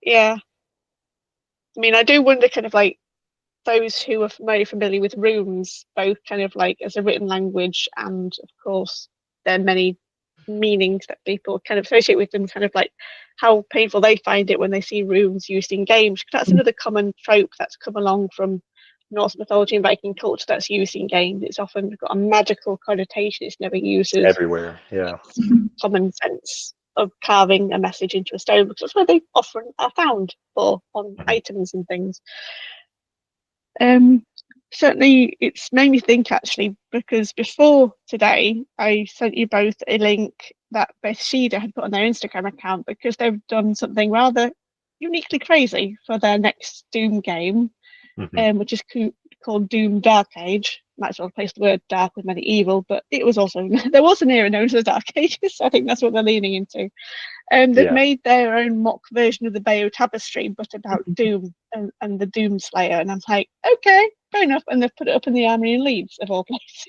yeah. I mean, I do wonder, kind of like those who are very familiar with runes, both kind of like as a written language, and of course there are many meanings that people kind of associate with them, kind of like how painful they find it when they see runes used in games. That's another common trope that's come along from Norse mythology and Viking culture that's used in games. It's often got a magical connotation. It's never used as everywhere. Yeah, common sense of carving a message into a stone, because that's where they often are found on items and things. Certainly, it's made me think, actually, because before today, I sent you both a link that Beth Sheeder had put on their Instagram account, because they've done something rather uniquely crazy for their next Doom game, which is called Doom Dark Age. Might as well replace the word dark with medieval, but it was also, there was an era known as the Dark Ages, so I think that's what they're leaning into. They've made their own mock version of the Bayeux Tapestry, but about Doom and the Doom Slayer, and I'm like, okay, fair enough, and they've put it up in the Armory in Leeds, of all places.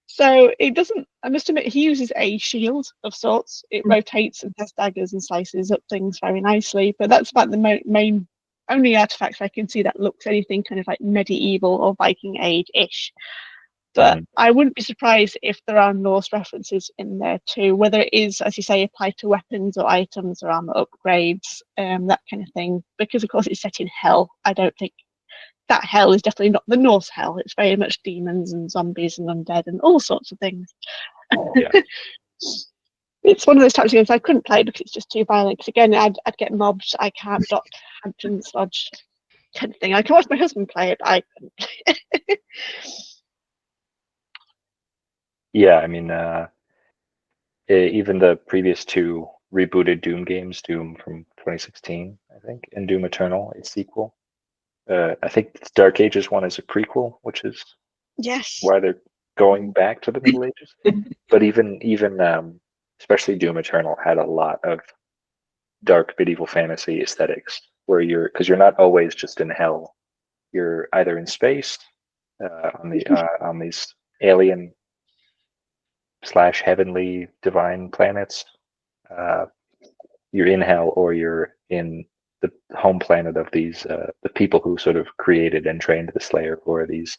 So it doesn't, I must admit, he uses a shield of sorts. It rotates and has daggers and slices up things very nicely, but that's about the main only artifacts I can see that looks anything kind of like medieval or Viking age-ish. But I wouldn't be surprised if there are Norse references in there too, whether it is, as you say, applied to weapons or items or armor upgrades, that kind of thing. Because of course it's set in hell. I don't think that hell is definitely not the Norse hell. It's very much demons and zombies and undead and all sorts of things. Yeah. It's one of those types of games I couldn't play because it's just too violent. Because again, I'd get mobbed. I can't dock Hampton Sludge kind of thing. I can watch my husband play it, but I couldn't. Yeah, I mean, even the previous 2 rebooted Doom games, Doom from 2016, I think, and Doom Eternal, its sequel, I think Dark Ages one is a prequel, which is Yes. why they're going back to the Middle Ages. But even especially Doom Eternal had a lot of dark medieval fantasy aesthetics, where because you're not always just in hell. You're either in space on these alien / heavenly divine planets. You're in hell, or you're in the home planet of these the people who sort of created and trained the Slayer, or these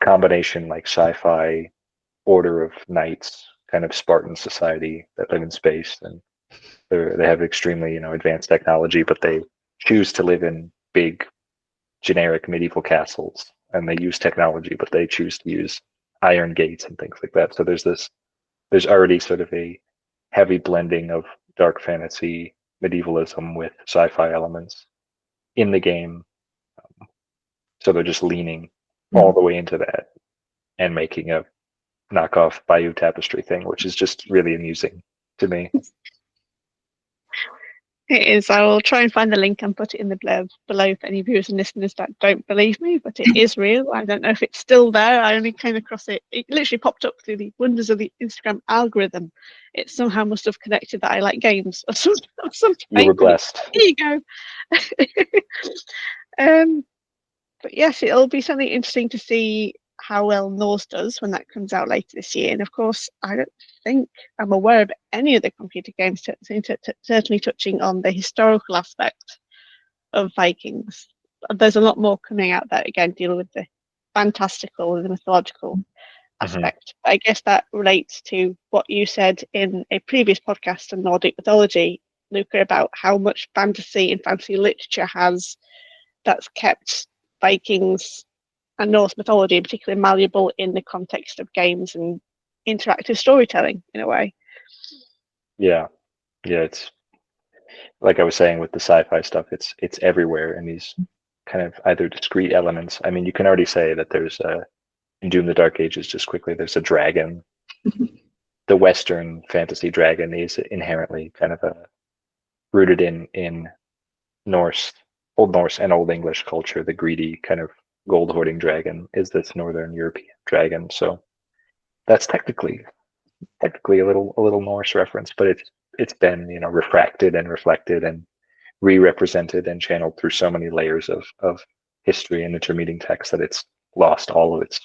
combination like sci-fi order of knights, kind of Spartan society that live in space, and they have extremely advanced technology, but they choose to live in big generic medieval castles, and they use technology, but they choose to use iron gates and things like that. So there's already sort of a heavy blending of dark fantasy medievalism with sci-fi elements in the game. So they're just leaning all the way into that and making a knockoff Bayeux Tapestry thing, which is just really amusing to me. It is. I will try and find the link and put it in the blurb below for any viewers and listeners that don't believe me, but it is real. I don't know if it's still there. I only came across it. It literally popped up through the wonders of the Instagram algorithm. It somehow must have connected that I like games or something. You were blessed. Here you go. But yes, it'll be something interesting to see how well Norse does when that comes out later this year. And of course, I don't think I'm aware of any other computer games certainly touching on the historical aspect of Vikings. There's a lot more coming out that again deal with the fantastical and the mythological aspect. I guess that relates to what you said in a previous podcast on Nordic mythology, Luca, about how much fantasy and fantasy literature that's kept Vikings and Norse mythology particularly malleable in the context of games and interactive storytelling in a way. Yeah, it's like I was saying with the sci-fi stuff, it's everywhere in these kind of either discrete elements. I mean, you can already say that there's in Doom the Dark Ages, just quickly, there's a dragon. The Western fantasy dragon is inherently kind of rooted in Old Norse and Old English culture. The greedy kind of gold hoarding dragon is this Northern European dragon. So that's technically a little Norse reference, but it's been refracted and reflected and re-represented and channeled through so many layers of history and intermeeting text that it's lost all of its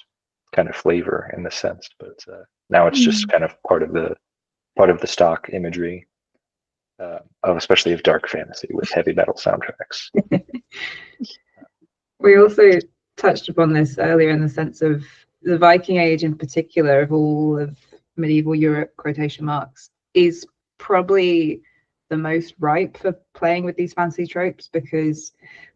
kind of flavor in this sense. But now it's just kind of part of the stock imagery of especially of dark fantasy with heavy metal soundtracks. We also touched upon this earlier in the sense of the Viking Age in particular, of all of medieval Europe, quotation marks, is probably the most ripe for playing with these fantasy tropes, because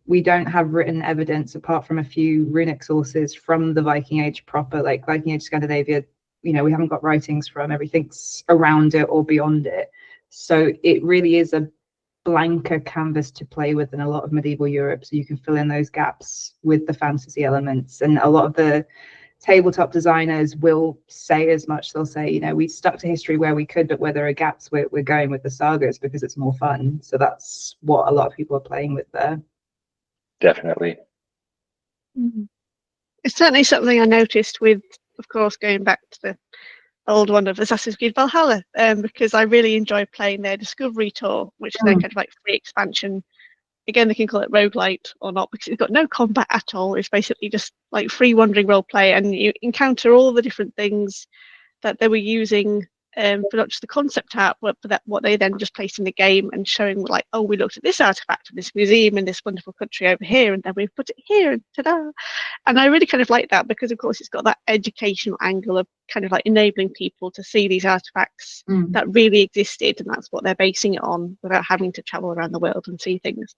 we don't have written evidence apart from a few runic sources from the Viking Age proper, like Viking Age Scandinavia. We haven't got writings from. Everything's around it or beyond it. So it really is a blanker canvas to play with in a lot of medieval Europe, so you can fill in those gaps with the fantasy elements. And a lot of the tabletop designers will say as much. They'll say, we stuck to history where we could, but where there are gaps, we're going with the sagas because it's more fun. So that's what a lot of people are playing with there. Definitely. It's certainly something I noticed with, of course, going back to the old one of Assassin's Creed Valhalla, because I really enjoy playing their Discovery Tour, which is their kind of like free expansion. Again, they can call it roguelite or not, because it's got no combat at all. It's basically just like free wandering role play, and you encounter all the different things that they were using for not just the concept art, but for what they then just placed in the game and showing like, oh, we looked at this artifact in this museum in this wonderful country over here, and then we've put it here, and ta-da. And I really kind of like that, because of course it's got that educational angle of kind of like enabling people to see these artifacts that really existed, and that's what they're basing it on, without having to travel around the world and see things.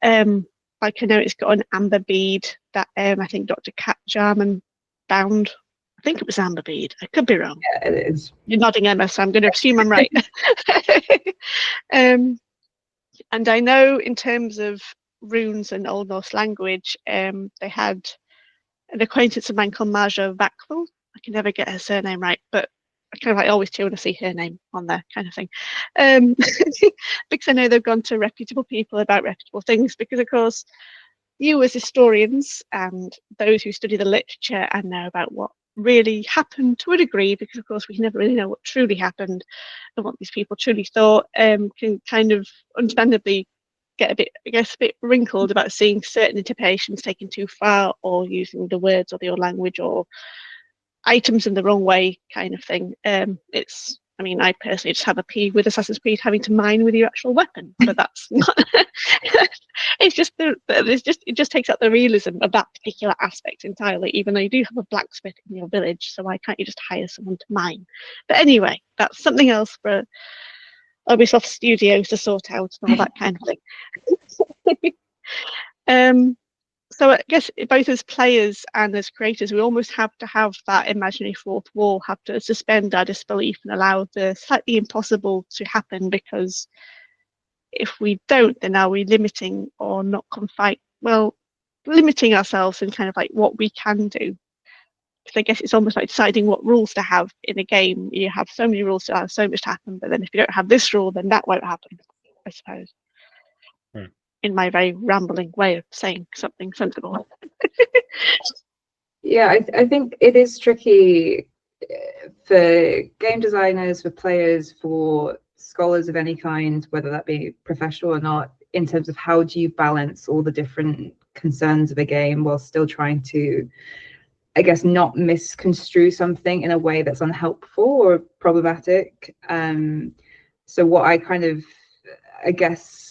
Like I know it's got an amber bead that I think Dr. Kat Jarman bound. I think it was amber bead. I could be wrong. Yeah, it is. You're nodding, Emma, so I'm going to assume I'm right. And I know in terms of runes and Old Norse language, they had an acquaintance of mine called Marja Vakval. I can never get her surname right, but I kind of like always cheer when I see her name on there, kind of thing. Because I know they've gone to reputable people about reputable things, because of course you as historians and those who study the literature and know about what really happened to a degree, because of course we never really know what truly happened and what these people truly thought, can kind of understandably get a bit wrinkled about seeing certain interpretations taken too far, or using the words or the old language or items in the wrong way, kind of thing. I mean, I personally just have a P with Assassin's Creed having to mine with your actual weapon, but that's not. It just takes out the realism of that particular aspect entirely. Even though you do have a blacksmith in your village, so why can't you just hire someone to mine? But anyway, that's something else for Ubisoft Studios to sort out and all that kind of thing. So I guess both as players and as creators, we almost have to have that imaginary fourth wall, have to suspend our disbelief and allow the slightly impossible to happen, because if we don't, then are we limiting or not limiting ourselves in kind of like what we can do? Because I guess it's almost like deciding what rules to have in a game. You have so many rules to allow so much to happen, but then if you don't have this rule, then that won't happen, I suppose. In my very rambling way of saying something sensible. Yeah, I think it is tricky for game designers, for players, for scholars of any kind, whether that be professional or not, in terms of how do you balance all the different concerns of a game while still trying to, I guess, not misconstrue something in a way that's unhelpful or problematic. So what I kind of, I guess,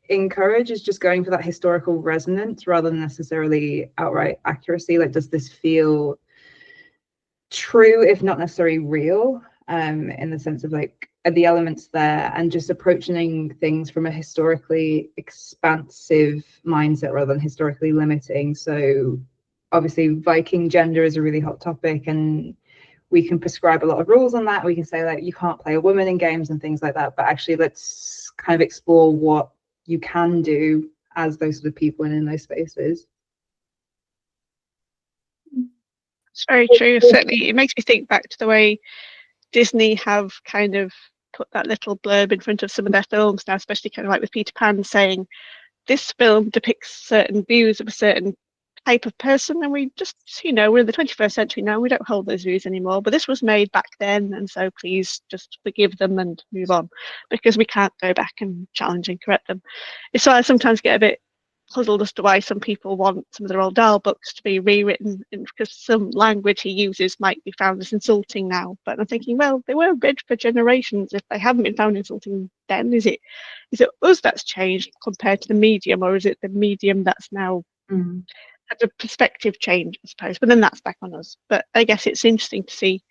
encourage is just going for that historical resonance rather than necessarily outright accuracy. Like, does this feel true, if not necessarily real, in the sense of like, are the elements there, and just approaching things from a historically expansive mindset rather than historically limiting. So obviously Viking gender is a really hot topic, and we can prescribe a lot of rules on that. We can say like you can't play a woman in games and things like that, but actually let's kind of explore what you can do as those sort of people and in those spaces. It's very true. Certainly, it makes me think back to the way Disney have kind of put that little blurb in front of some of their films now, especially kind of like with Peter Pan, saying this film depicts certain views of a certain type of person, and we just, we're in the 21st century now, we don't hold those views anymore, but this was made back then, and so please just forgive them and move on, because we can't go back and challenge and correct them. It's why I sometimes get a bit puzzled as to why some people want some of their old Dahl books to be rewritten, because some language he uses might be found as insulting now. But I'm thinking, well, they were read for generations. If they haven't been found insulting then, is it us that's changed compared to the medium, or is it the medium that's now had a perspective change, I suppose? But then that's back on us. But I guess it's interesting to see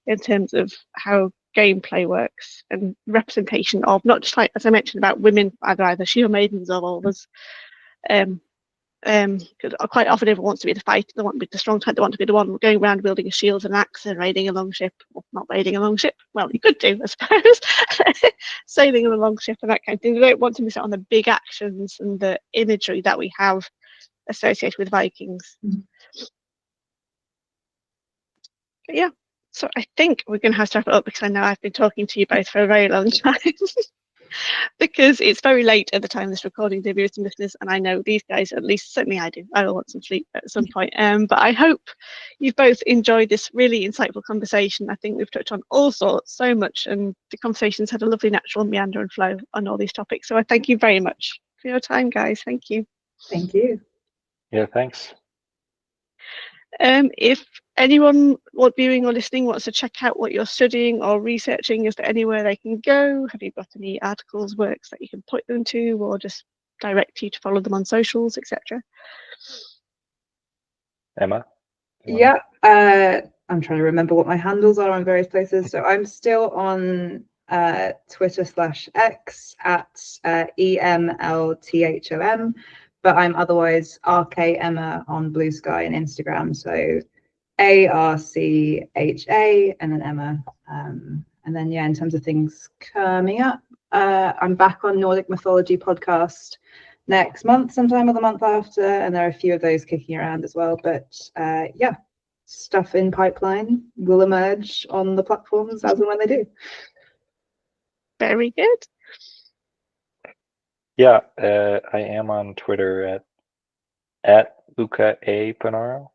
in terms of how gameplay works and representation of, not just like, as I mentioned, about women, either shield maidens or all of us. Because quite often everyone wants to be the fighter, they want to be the strong type, they want to be the one going around wielding a shield and an axe and raiding a longship. Well, not raiding a longship, well, you could do, I suppose. Sailing on a longship and that kind of thing. They don't want to miss out on the big actions and the imagery that we have associated with Vikings. But yeah, so I think we're going to have to wrap it up, because I know I've been talking to you both for a very long time. Because it's very late at the time of this recording, dear viewers and listeners, and I know these guys, at least certainly I do, I will want some sleep at some point. But I hope you've both enjoyed this really insightful conversation. I think we've touched on all sorts, so much, and the conversation's had a lovely natural meander and flow on all these topics. So I thank you very much for your time, guys. Thank you. Thank you. Yeah, thanks. If anyone viewing or listening wants to check out what you're studying or researching, is there anywhere they can go? Have you got any articles, works that you can point them to, or just direct you to follow them on socials, etc.? Emma? Yeah, I'm trying to remember what my handles are on various places. So I'm still on Twitter/X at EMLTHOM, but I'm otherwise RK Emma on Blue Sky and Instagram. So ARCHA and then Emma. And then, yeah, in terms of things coming up, I'm back on Nordic Mythology podcast next month, sometime or the month after, and there are a few of those kicking around as well. But yeah, stuff in pipeline will emerge on the platforms as and when they do. Very good. Yeah, I am on Twitter at at Luca A Panaro.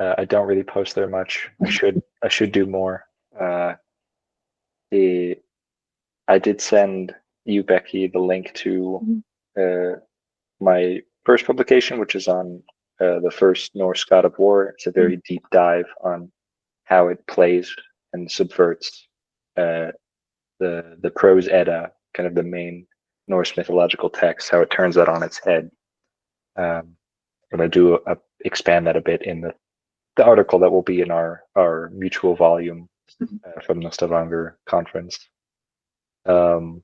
I don't really post there much. I should do more. I did send you, Becky, the link to my first publication, which is on the first Norse god of war. It's a very deep dive on how it plays and subverts the Prose Edda, kind of the main Norse mythological text, how it turns that on its head. And I do expand that a bit in the article that will be in our mutual volume from the Stavanger conference. Otherwise,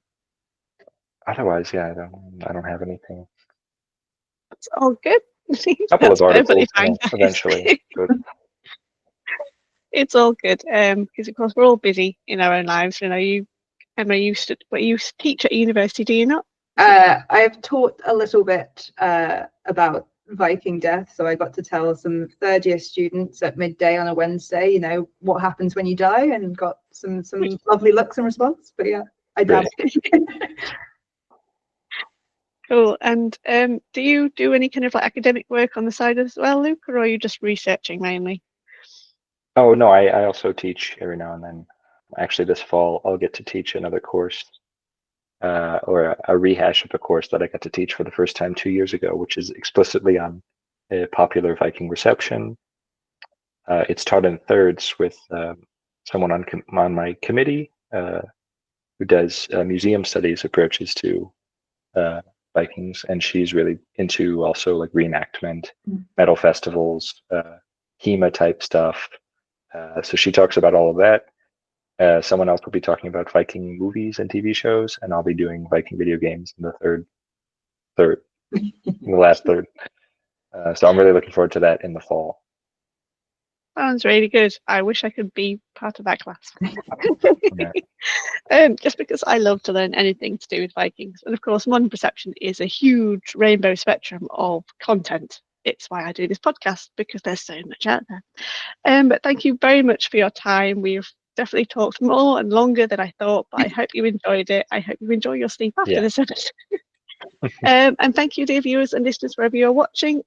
yeah, I don't have anything. It's all good. A couple of articles eventually. Good. It's all good. Because of course we're all busy in our own lives. You know, Emma, you teach at university, do you not? I've taught a little bit about Viking death, so I got to tell some third-year students at midday on a Wednesday, you know, what happens when you die, and got some lovely looks in response. But yeah, I dabble. Cool. And do you do any kind of like academic work on the side as well, Luke, or are you just researching mainly? Oh no, I also teach every now and then. Actually, this fall I'll get to teach another course, or a rehash of a course that I got to teach for the first time 2 years ago, which is explicitly on popular Viking reception. It's taught in thirds with someone on my committee who does museum studies approaches to Vikings, and she's really into also like reenactment, metal festivals, HEMA type stuff. So she talks about all of that. Someone else will be talking about Viking movies and TV shows, and I'll be doing Viking video games in the last third. So I'm really looking forward to that in the fall. Sounds really good. I wish I could be part of that class. Just because I love to learn anything to do with Vikings. And of course, modern perception is a huge rainbow spectrum of content. It's why I do this podcast, because there's so much out there. But thank you very much for your time. We've definitely talked more and longer than I thought, but I hope you enjoyed it. I hope you enjoy your sleep after this episode. And thank you, dear viewers and listeners, wherever you're watching.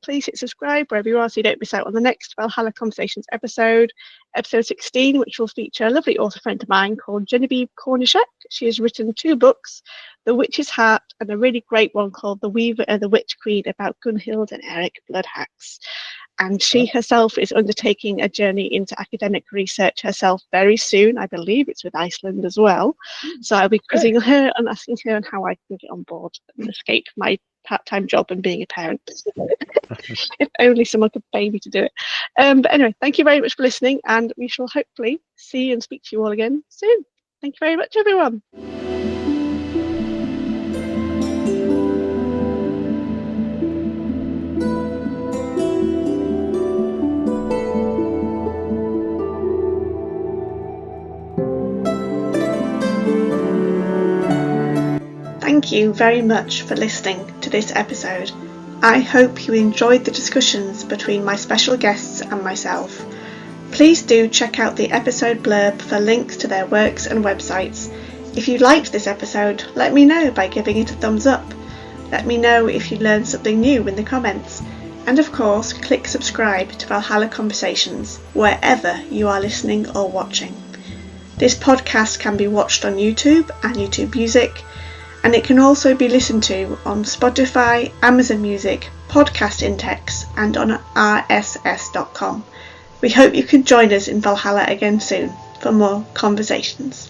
Please hit subscribe wherever you are so you don't miss out on the next Valhalla Conversations episode 16, which will feature a lovely author friend of mine called Genevieve Cornichek. She has written 2 books, The Witch's Heart, and a really great one called The Weaver and the Witch Queen, about Gunhild and Eric Bloodhax. And she herself is undertaking a journey into academic research herself very soon. I believe it's with Iceland as well. So I'll be quizzing her and asking her on how I can get on board and escape my part-time job and being a parent. If only someone could pay me to do it. But anyway, thank you very much for listening, and we shall hopefully see and speak to you all again soon. Thank you very much, everyone. Thank you very much for listening to this episode. I hope you enjoyed the discussions between my special guests and myself. Please do check out the episode blurb for links to their works and websites. If you liked this episode, let me know by giving it a thumbs up. Let me know if you learned something new in the comments. And of course, click subscribe to Valhalla Conversations wherever you are listening or watching. This podcast can be watched on YouTube and YouTube Music, and it can also be listened to on Spotify, Amazon Music, Podcast Index, and on rss.com. We hope you can join us in Valhalla again soon for more conversations.